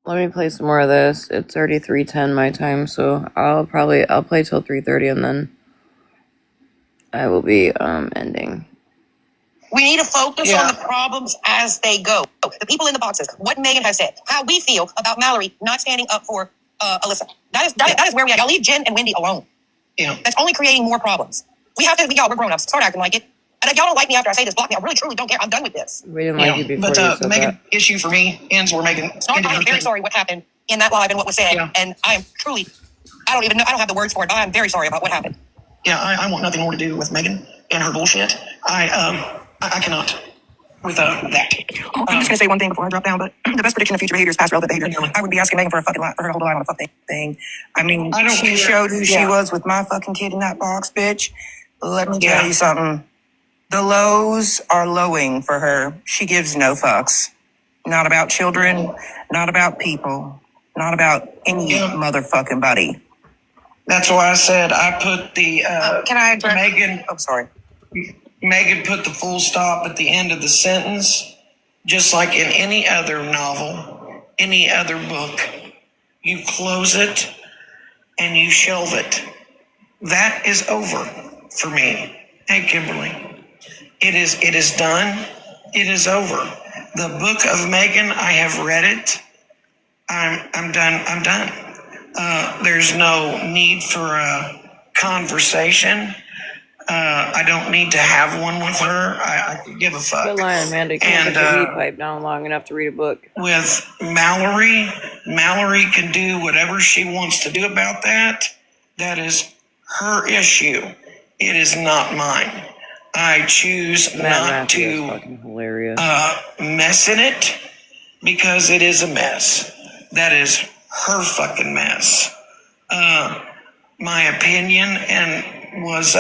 let me play some more of this. It's already 3:10 my time, so I'll play till 3:30 and then I will be ending. We need to focus on the problems as they go. The people in the boxes, what Megan has said, how we feel about Mallory not standing up for Alyssa. That is where we are. Y'all leave Jen and Wendy alone. Yeah. That's only creating more problems. We have to, y'all, we're grown ups. Start acting like it. And if y'all don't like me after I say this, block me. I really, truly don't care. I'm done with this. We didn't like you before but you the said Megan that. issue for me ends where Megan. I'm very sorry what happened in that live and what was said. Yeah. And I am truly, I don't even know, I don't have the words for it, but I'm very sorry about what happened. Yeah, I want nothing more to do with Megan and her bullshit. I cannot with that. Oh, I'm just gonna say one thing before I drop down, but the best prediction of future behavior is past relevant behavior. I would be asking Megan for a fucking for her to hold the line on a fuck thing. I mean, she showed who she was with my fucking kid in that box, bitch. Let me tell you something. The lows are lowing for her. She gives no fucks. Not about children, not about people, not about any motherfucking buddy. That's why I said I put the Can I address Megan? I'm sorry. Megan put the full stop at the end of the sentence, just like in any other novel, any other book. You close it and you shelve it. That is over for me. Hey, Kimberly, it is done. It is over. The book of Megan, I have read it. I'm done. I'm done. There's no need for a conversation. I don't need to have one with her. I could give a fuck. Good line, Amanda. You can't put your weed pipe down long enough to read a book. With Mallory can do whatever she wants to do about that. That is her issue. It is not mine. I choose not to fucking hilarious. Mess in it because it is a mess. That is her fucking mess. My opinion and was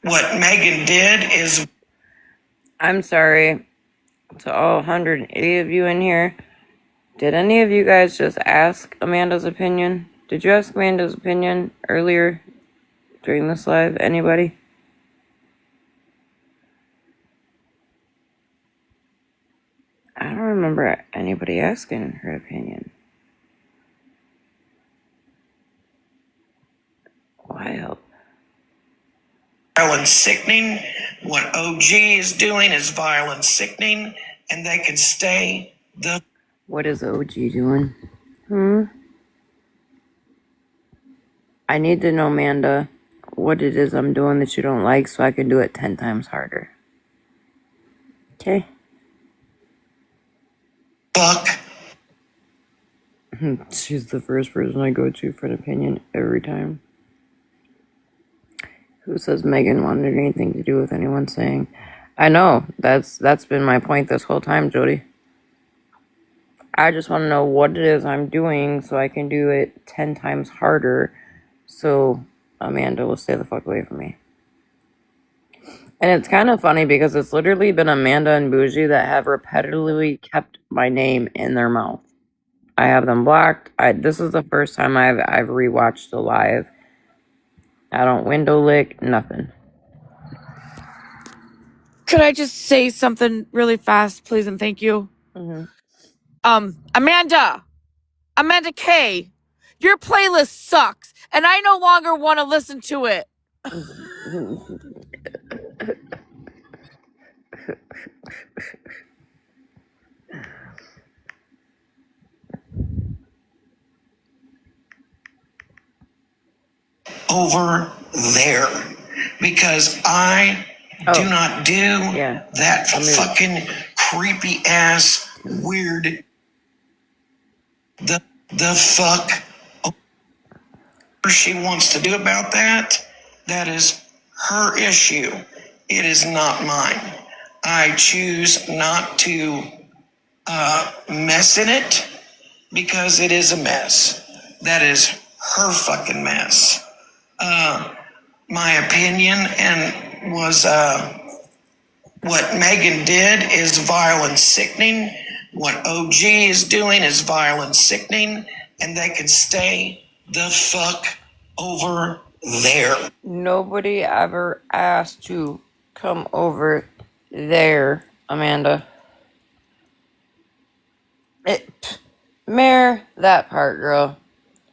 what Megan did is. I'm sorry to all 180 of you in here. Did any of you guys just ask Amanda's opinion? Did you ask Amanda's opinion earlier during this live? Anybody? I don't remember anybody asking her opinion. Wild. Vile and sickening. What OG is doing is vile and sickening, and they can stay the. What is OG doing? I need to know, Amanda, what it is I'm doing that you don't like so I can do it 10 times harder. Okay? Fuck. She's the first person I go to for an opinion every time. Who says Megan wanted anything to do with anyone saying? I know, that's been my point this whole time, Jody. I just want to know what it is I'm doing so I can do it 10 times harder so Amanda will stay the fuck away from me. And it's kind of funny because it's literally been Amanda and Bougie that have repetitively kept my name in their mouth. I have them blocked. This is the first time I've rewatched the live. I don't window lick, nothing. Could I just say something really fast, please, and thank you? Mm-hmm. Amanda K, your playlist sucks, and I no longer want to listen to it. Over there because I do not do that fucking creepy ass weird. the fuck she wants to do about that, that is her issue. It is not mine. I choose not to mess in it because it is a mess. That is her fucking mess. My opinion and was what Megan did is vile and sickening. What OG is doing is vile and sickening, and they can stay the fuck over there. Nobody ever asked to come over there, Amanda. Mayor, that part, girl.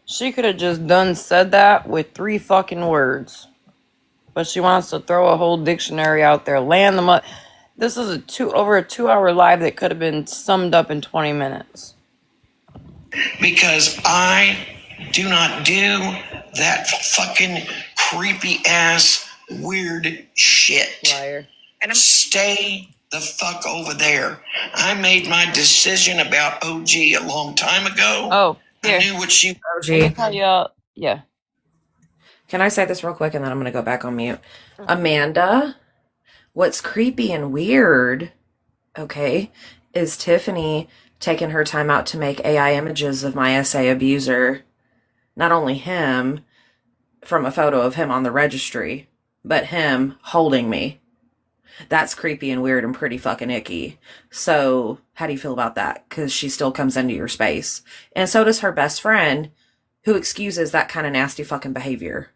She could have just said that with 3 fucking words. But she wants to throw a whole dictionary out there, land them up. This is over a 2-hour live that could have been summed up in 20 minutes. Because I do not do that fucking creepy ass weird shit. Liar. And stay the fuck over there. I made my decision about OG a long time ago. Oh, here. I knew what she... OG. Yeah. Can I say this real quick and then I'm going to go back on mute? Amanda, what's creepy and weird, okay, is Tiffany taking her time out to make AI images of my SA abuser. Not only him, from a photo of him on the registry, but him holding me. That's creepy and weird and pretty fucking icky. So, how do you feel about that? Because she still comes into your space. And so does her best friend, who excuses that kind of nasty fucking behavior.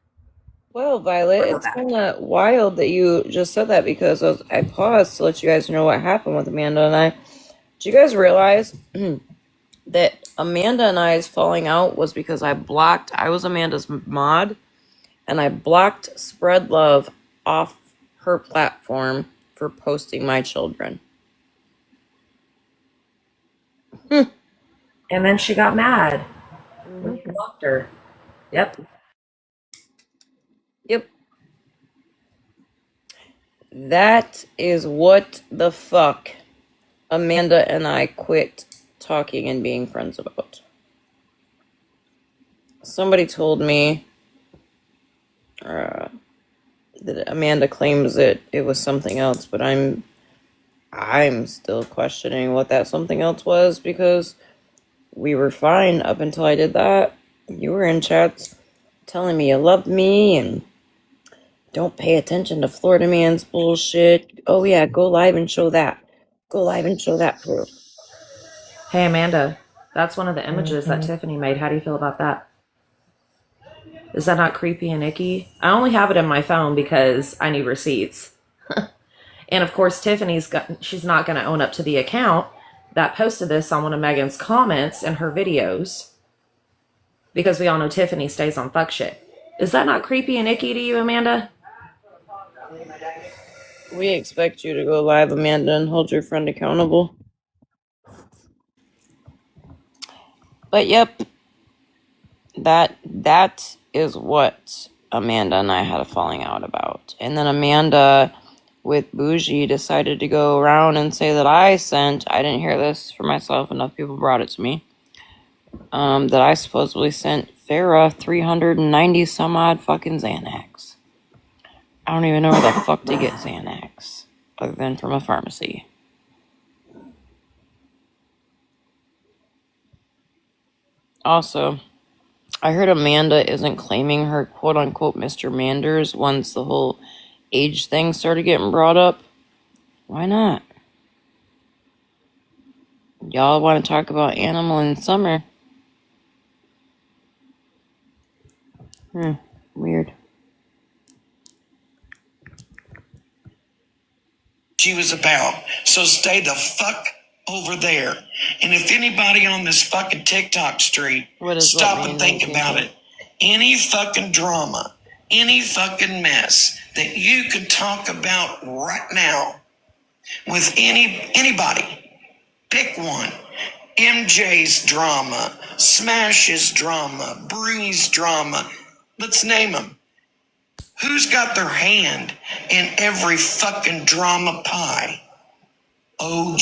Well, Violet, it's kind of wild that you just said that because I paused to let you guys know what happened with Amanda and I. Do you guys realize that Amanda and I's falling out was because I was Amanda's mod, and I blocked Spread Love off her platform for posting my children. And then she got mad when you blocked her. Yep. That is what the fuck Amanda and I quit talking and being friends about. Somebody told me that Amanda claims that it was something else, but I'm still questioning what that something else was, because we were fine up until I did that. You were in chats telling me you loved me and don't pay attention to Florida man's bullshit. Oh yeah, go live and show that. Go live and show that proof. Hey, Amanda, that's one of the images that Tiffany made. How do you feel about that? Is that not creepy and icky? I only have it in my phone because I need receipts. And of course, she's not going to own up to the account that posted this on one of Megan's comments in her videos, because we all know Tiffany stays on fuck shit. Is that not creepy and icky to you, Amanda? We expect you to go live, Amanda, and hold your friend accountable. But yep, that is what Amanda and I had a falling out about. And then Amanda with Bougie decided to go around and say that I didn't hear this for myself, enough people brought it to me, that I supposedly sent Farrah 390 some odd fucking Xanax. I don't even know where the fuck to get Xanax, other than from a pharmacy. Also, I heard Amanda isn't claiming her quote-unquote Mr. Manders once the whole age thing started getting brought up. Why not? Y'all want to talk about Animal in Summer? Weird. She was about. So stay the fuck over there. And if anybody on this fucking TikTok street, stop and think about it. Any fucking drama, any fucking mess that you could talk about right now with anybody, pick one. MJ's drama, Smash's drama, Bree's drama. Let's name them. Who's got their hand in every fucking drama pie? OG.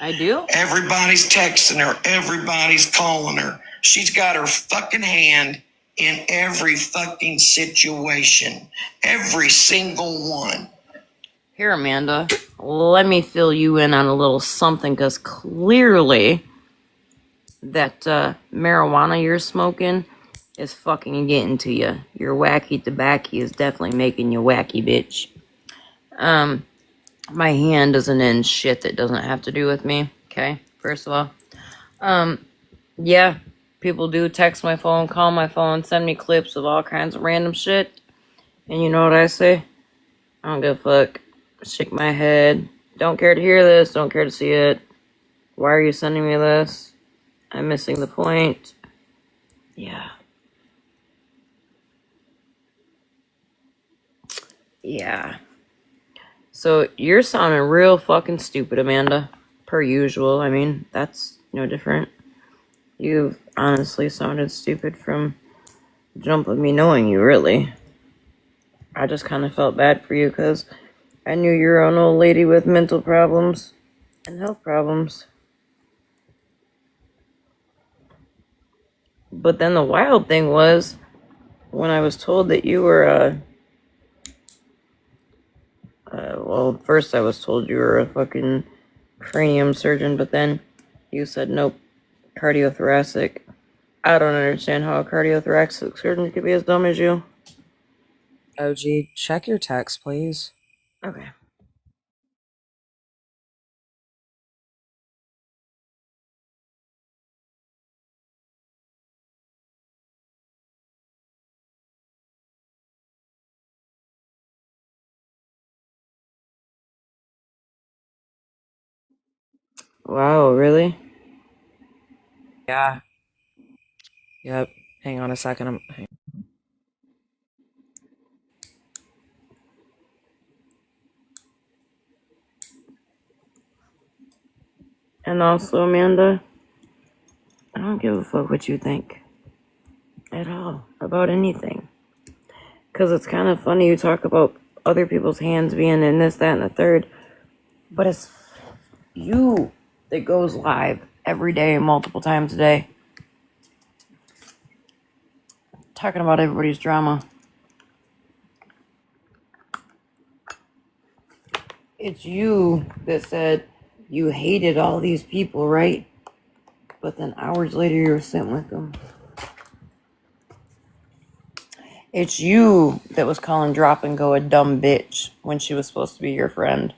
I do? Everybody's texting her. Everybody's calling her. She's got her fucking hand in every fucking situation. Every single one. Here, Amanda, let me fill you in on a little something, because clearly that marijuana you're smoking is fucking getting to you. Your wacky tobacco is definitely making you wacky, bitch. My hand isn't in shit that doesn't have to do with me, okay? First of all. Yeah, people do text my phone, call my phone, send me clips of all kinds of random shit. And you know what I say? I don't give a fuck. Shake my head. Don't care to hear this. Don't care to see it. Why are you sending me this? I'm missing the point. Yeah. Yeah. So you're sounding real fucking stupid, Amanda. Per usual. I mean, that's no different. You've honestly sounded stupid from jump of me knowing you, really. I just kind of felt bad for you because I knew you were an old lady with mental problems and health problems. But then the wild thing was, when I was told that you were well, first I was told you were a fucking cranium surgeon, but then you said nope, cardiothoracic. I don't understand how a cardiothoracic surgeon could be as dumb as you. OG, check your text, please. Okay. Wow, really? Yeah. Yep. Hang on a second. And also, Amanda, I don't give a fuck what you think at all about anything. Because it's kind of funny you talk about other people's hands being in this, that, and the third, but it's you that goes live every day, multiple times a day, talking about everybody's drama. It's you that said you hated all these people, right? But then hours later you were sitting with them. It's you that was calling Drop and Go a dumb bitch when she was supposed to be your friend.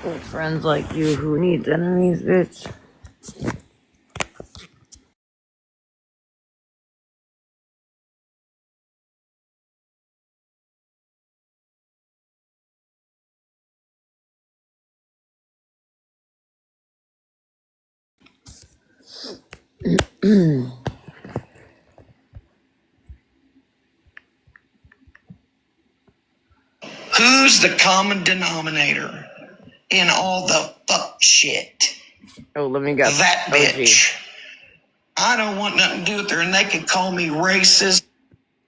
It's friends like you who needs enemies, bitch. Who's the common denominator in all the fuck shit? Oh, let me guess. That OG. bitch. I don't want nothing to do with her, and they can call me racist.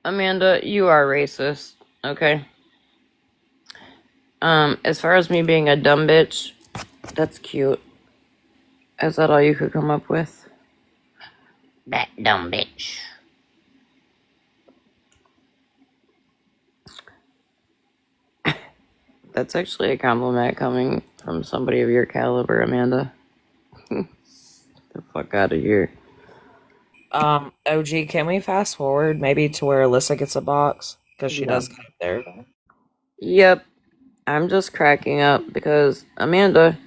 Amanda, you are racist, okay? As far as me being a dumb bitch, that's cute. Is that all you could come up with? That dumb bitch. That's actually a compliment coming from somebody of your caliber, Amanda. The fuck out of here. OG, can we fast forward maybe to where Alyssa gets a box? Because she does come there. Yep. I'm just cracking up because, Amanda,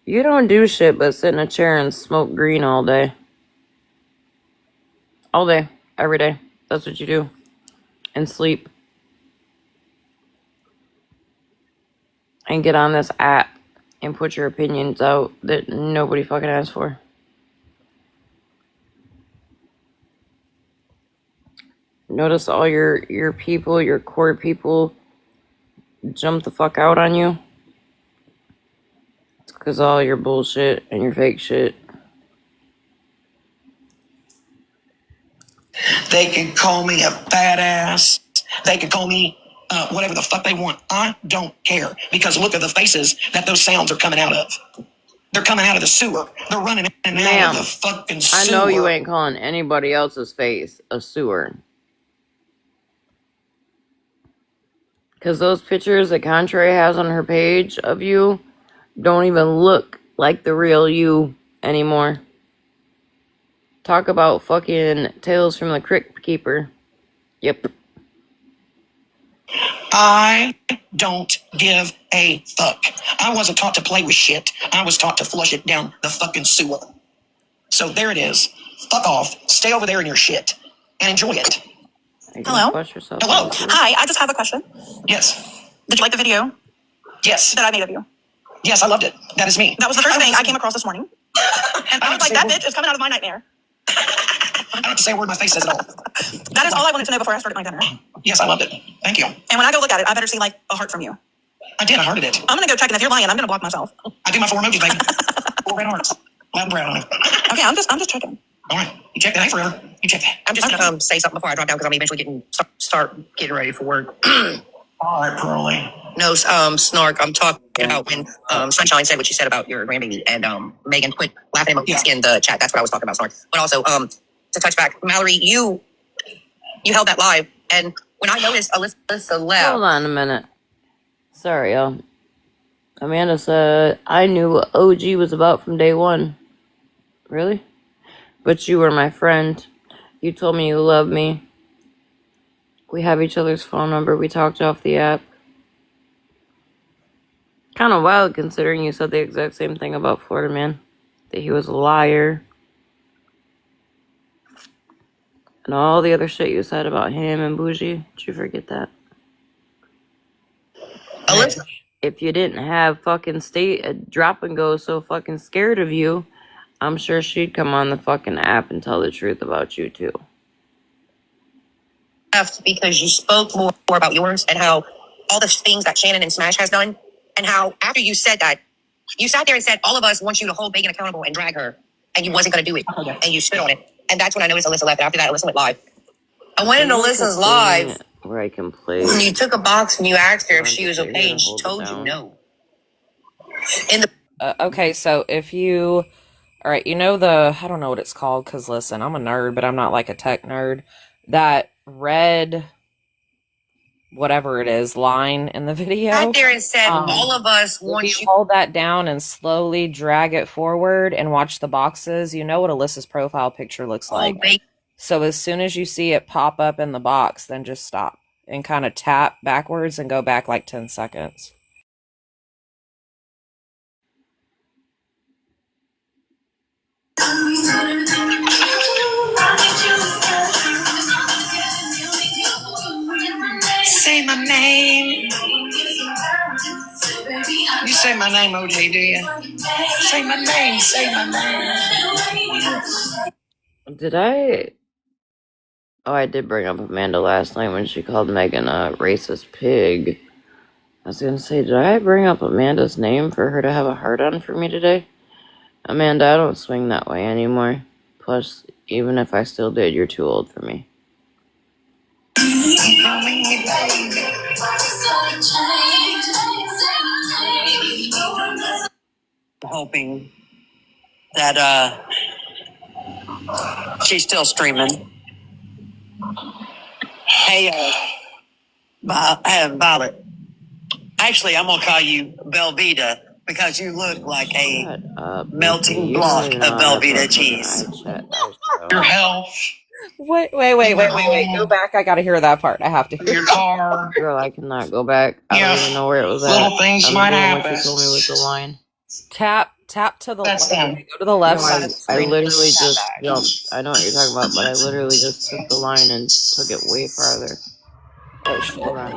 you don't do shit but sit in a chair and smoke green all day. All day. Every day. That's what you do. And sleep. And get on this app and put your opinions out that nobody fucking asked for. Notice all your people, your core people, jump the fuck out on you. It's because all your bullshit and your fake shit. They can call me a fat ass. They can call me whatever the fuck they want. I don't care, because look at the faces that those sounds are coming out of. They're coming out of the sewer. They're running in and out of the fucking sewer. I know you ain't calling anybody else's face a sewer. Because those pictures that Contrary has on her page of you don't even look like the real you anymore. Talk about fucking Tales from the Crypt Keeper. Yep. I don't give a fuck. I wasn't taught to play with shit. I was taught to flush it down the fucking sewer. So there it is. Fuck off. Stay over there in your shit and enjoy it. Hello? Hello. Hi, I just have a question. Yes. Did you like the video Yes. that I made of you? Yes, I loved it. That is me. That was the first thing I came across this morning. And I was like, that bitch is coming out of my nightmare. I don't have to say a word my face says at all. That is all I wanted to know before I started my dinner. Yes, I loved it. Thank you. And when I go look at it, I better see like a heart from you. I did. I hearted it. I'm gonna go check, and if you're lying, I'm gonna block myself. I do my 4 emojis, baby. 4 red hearts. Loud and proud on it. Okay, I'm just checking. All right. You check that. Ain't forever. You check that. I'm just gonna say something before I drop down because I'm eventually start getting ready for work. All right, Pearly. No, Snark. I'm talking about when Sunshine said what she said about your grandbaby, and Megan quit laughing in the chat. That's what I was talking about, Snark. But also, to touch back, Mallory, you held that live, and when I noticed Alyssa left. Hold on a minute. Sorry, y'all. Amanda said, I knew what OG was about from day one. Really? But you were my friend. You told me you loved me. We have each other's phone number. We talked off the app. Kind of wild considering you said the exact same thing about Florida Man. That he was a liar. And all the other shit you said about him and Bougie. Did you forget that? Alyssa. If you didn't have fucking Drop and Go so fucking scared of you, I'm sure she'd come on the fucking app and tell the truth about you too. Because you spoke more about yours and how all the things that Shannon and Smash has done, and how after you said that, you sat there and said, all of us want you to hold Megan accountable and drag her, and you wasn't going to do it, and you stood on it. And that's when I noticed Alyssa left. And after that, Alyssa went live. I went into Alyssa's live where I can play. and you took a box and you asked her if she was okay, and she told you no. In the Okay, so if you, all right, you know I don't know what it's called, because listen, I'm a nerd, but I'm not like a tech nerd. That red, whatever it is, line in the video. sat there and said, all of us want If you you. hold that down and slowly drag it forward and watch the boxes, you know what Alyssa's profile picture looks like. So as soon as you see it pop up in the box, then just stop and kind of tap backwards and go back like 10 seconds. Say my name. You say my name, OJ, do you? Say my name. Say my name. Did I? Oh, I did bring up Amanda last night when she called Megan a racist pig. I was gonna say, did I bring up Amanda's name for her to have a heart on for me today? Amanda, I don't swing that way anymore. Plus, even if I still did, you're too old for me. Hoping that she's still streaming. Hey, Violet. Actually, I'm gonna call you Velveeta because you look like a melting block of Velveeta cheese. Your health. Wait. Go back. I gotta hear that part. I have to hear your car. Girl, I cannot go back. I don't even know where it was at. Little things might happen. What you told me was the line. Tap to the That's left. done. Go to the left side of the I screen. literally just jumped. I know what you're talking about, but I literally just took the line and took it way farther. Oh shit. Hold on.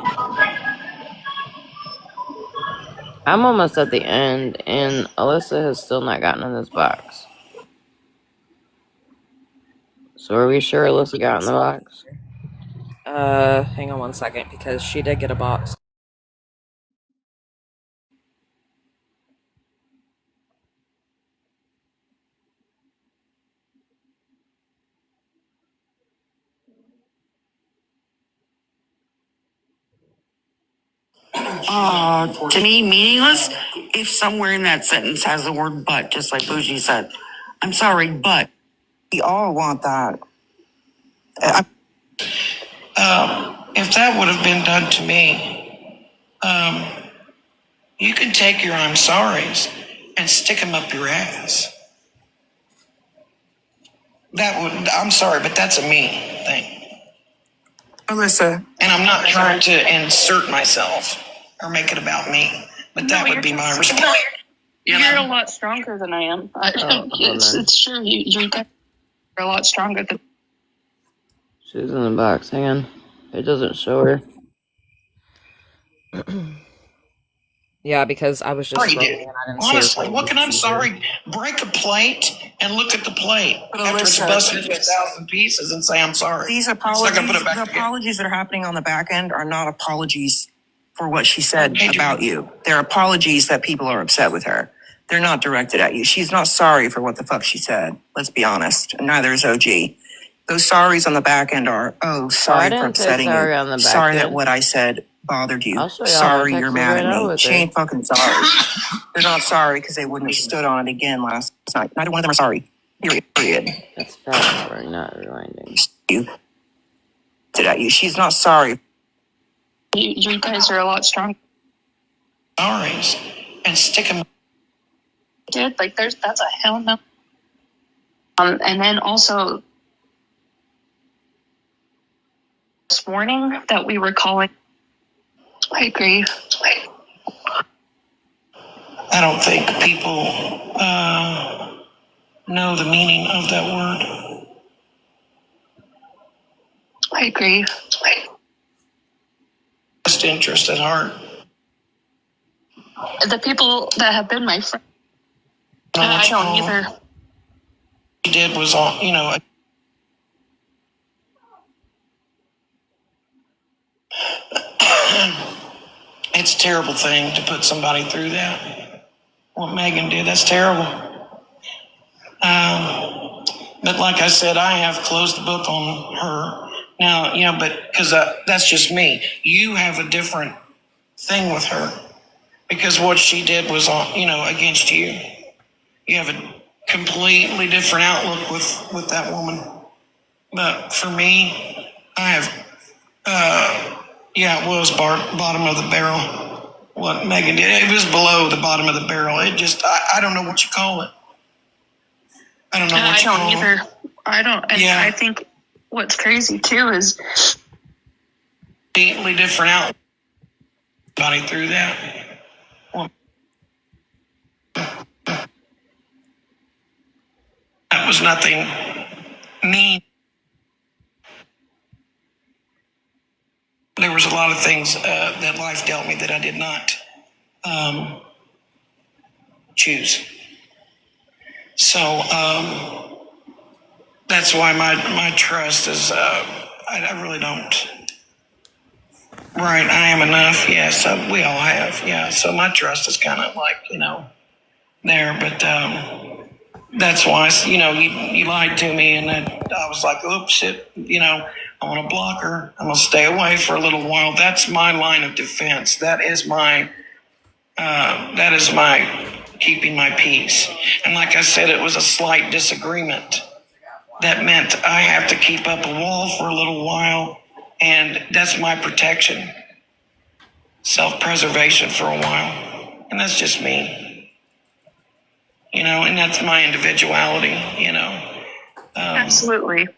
I'm almost at the end, and Alyssa has still not gotten in this box. So are we sure Alyssa got in the box? Hang on one second, because she did get a box. To me, meaningless if somewhere in that sentence has the word but, just like Bougie said. I'm sorry, but. We all want that. If that would have been done to me, you can take your I'm sorries and stick them up your ass. I'm sorry, but that's a me thing. Alyssa, And I'm not trying to insert myself or make it about me, but that would be my response. You're a lot stronger than I am. It's true. You're a lot stronger than. She's in the box. Hang on. It doesn't show her. Yeah, because I was just Sorry, scrolling dude. and I didn't see her Honestly, face what can I'm either. sorry? Break a plate and look at the plate But after it's Alyssa, busted into 1,000 pieces and say I'm sorry. these It's not gonna put apologies, it back the together. apologies that are happening on the back end are not apologies for what she said Hey, about you. They're apologies that people are upset with her. They're not directed at you. She's not sorry for what the fuck she said. Let's be honest. Neither is OG. Those sorries on the back end are, I sorry for didn't say upsetting sorry you. on the back Sorry that end. what I said bothered you. I'll show y'all Sorry my you're texts mad right at now me. with She her. ain't fucking sorry. They're not sorry because they wouldn't have stood on it again last night. Neither one of them are sorry. Period. That's fast forward, not rewinding. You did at you. She's not sorry. You guys are a lot stronger. Sorries and stick them. Dude, like that's a hell no. And then also this morning that we were calling. I agree. I don't think people know the meaning of that word. I agree. Best interest at heart. The people that have been my friends, I don't either. He did was all, it's a terrible thing to put somebody through that. What Megan did, that's terrible. But like I said, I have closed the book on her now, but because that's just me. You have a different thing with her because what she did was, against you. You have a completely different outlook with that woman. But for me, I have, it was bottom of the barrel. What Megan did, it was below the bottom of the barrel. It just, I don't know what you call it. I don't know what you call either. it. I don't. And Yeah. I think what's crazy too is Completely different outlook. Body through that. That was nothing mean. There was a lot of things that life dealt me that I did not choose. So that's why my trust is, I really don't. Right, I am enough. Yes, we all have. Yeah, so my trust is kind of like, there. But that's why, you lied to me, and then I was like, oops, shit, I want to block her. I'm going to stay away for a little while. That's my line of defense. That is my keeping my peace. And like I said, it was a slight disagreement. That meant I have to keep up a wall for a little while, and that's my protection. Self-preservation for a while. And that's just me. And that's my individuality, absolutely.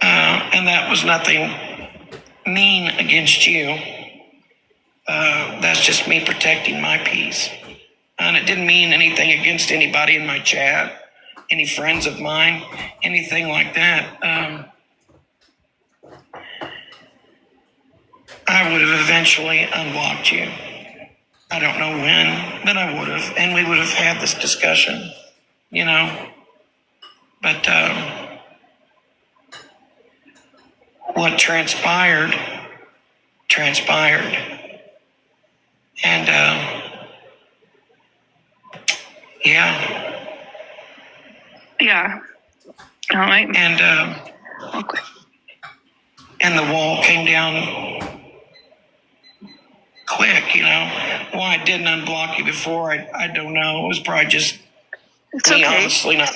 And that was nothing mean against you. That's just me protecting my peace. And it didn't mean anything against anybody in my chat, any friends of mine, anything like that. I would have eventually unblocked you. I don't know when, but I would have. And we would have had this discussion, But what transpired. And Yeah. All right. And Okay. and the wall came down quick. Why I didn't unblock you before, I don't know. It was probably just It's me okay. honestly not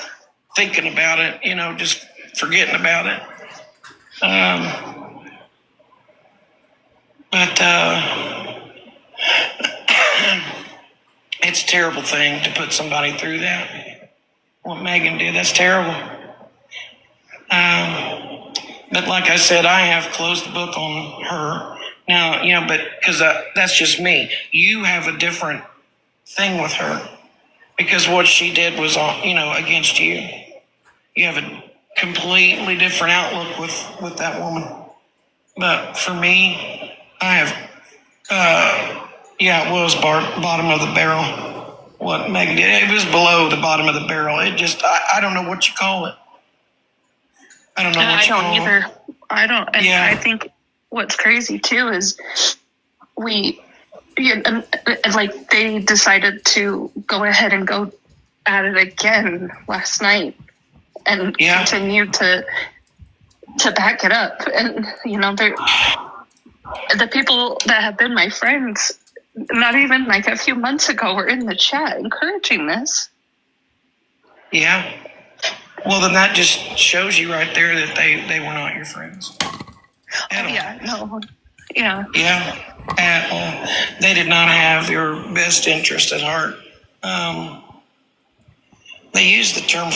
thinking about it, just forgetting about it. But it's a terrible thing to put somebody through that. What Megan did, that's terrible. But like I said, I have closed the book on her now, but because that's just me. You have a different thing with her because what she did was, against you. You have a completely different outlook with that woman. But for me, I have, it was bottom of the barrel. What Megan did, it was below the bottom of the barrel. It just, I don't know what you call it. I don't know what you call either. it. I don't. And Yeah. I think what's crazy too is they decided to go ahead and go at it again last night and continue to back it up. And the people that have been my friends, not even like a few months ago, were in the chat encouraging this. Yeah. Well, then that just shows you right there that they were not your friends. Yeah. At all. They did not have your best interest at heart. They used the term.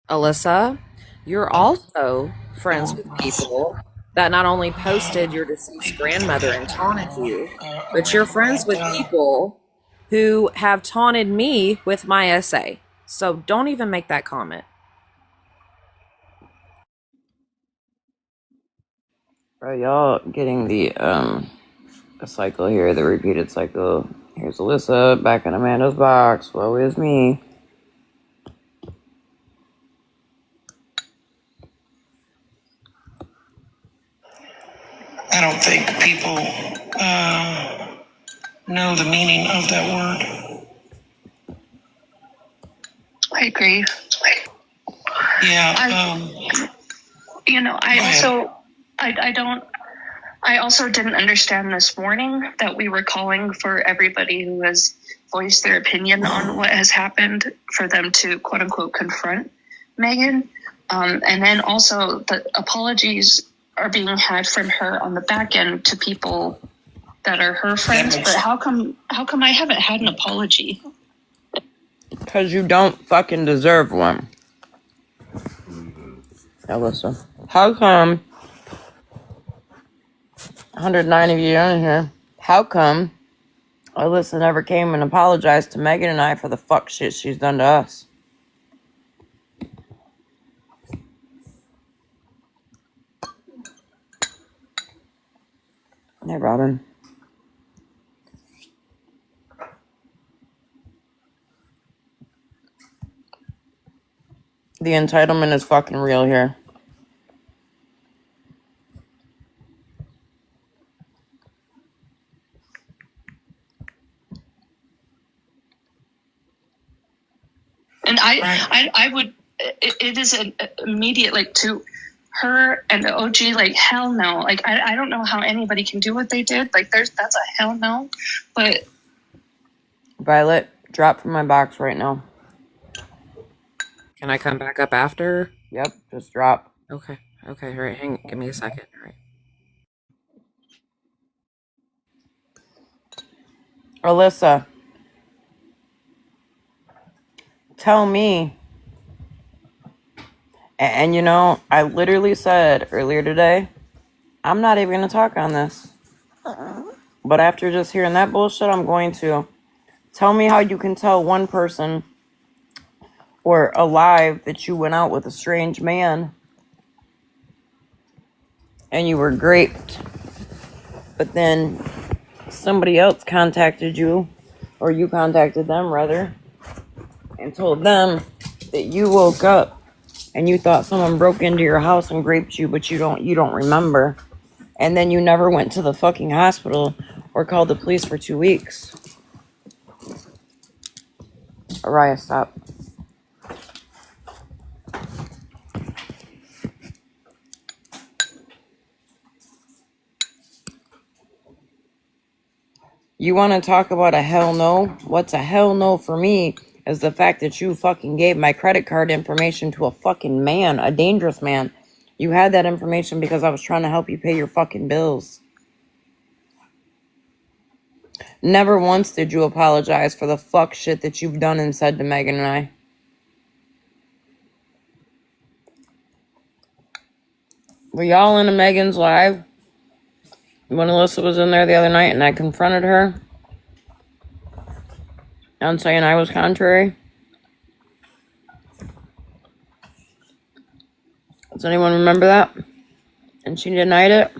Alyssa, you're also friends with people that not only posted your deceased grandmother and taunted you, but you're friends with people who have taunted me with my essay. So don't even make that comment. Bro, y'all getting the cycle here, the repeated cycle. Here's Alyssa back in Amanda's box. Woe is me. I don't think people know the meaning of that word. I agree. Yeah. I also didn't understand this morning that we were calling for everybody who has voiced their opinion on what has happened for them to quote unquote confront Megan. And then also the apologies are being had from her on the back end to people that are her friends. But how come I haven't had an apology? Because you don't fucking deserve one. Alyssa. How come 109 of you in here, how come Alyssa never came and apologized to Megan and I for the fuck shit she's done to us? Hey, Robin. The entitlement is fucking real here. And I would, it is an immediate, like, to her and the OG, like, hell no. Like, I don't know how anybody can do what they did. Like, that's a hell no. But Violet, drop from my box right now. Can I come back up after? Yep, just drop. Okay. All right. Give me a second. All right. Alyssa, tell me. And I literally said earlier today, I'm not even going to talk on this. But after just hearing that bullshit, I'm going to. Tell me how you can tell one person or alive that you went out with a strange man and you were raped, but then somebody else contacted you, or you contacted them rather, and told them that you woke up and you thought someone broke into your house and raped you, but you don't remember, and then you never went to the fucking hospital or called the police for 2 weeks. Araya, stop. You want to talk about a hell no? What's a hell no for me is the fact that you fucking gave my credit card information to a fucking man, a dangerous man. You had that information because I was trying to help you pay your fucking bills. Never once did you apologize for the fuck shit that you've done and said to Megan and I. Were y'all into Megan's live when Alyssa was in there the other night and I confronted her on saying I was contrary? Does anyone remember that? And she denied it?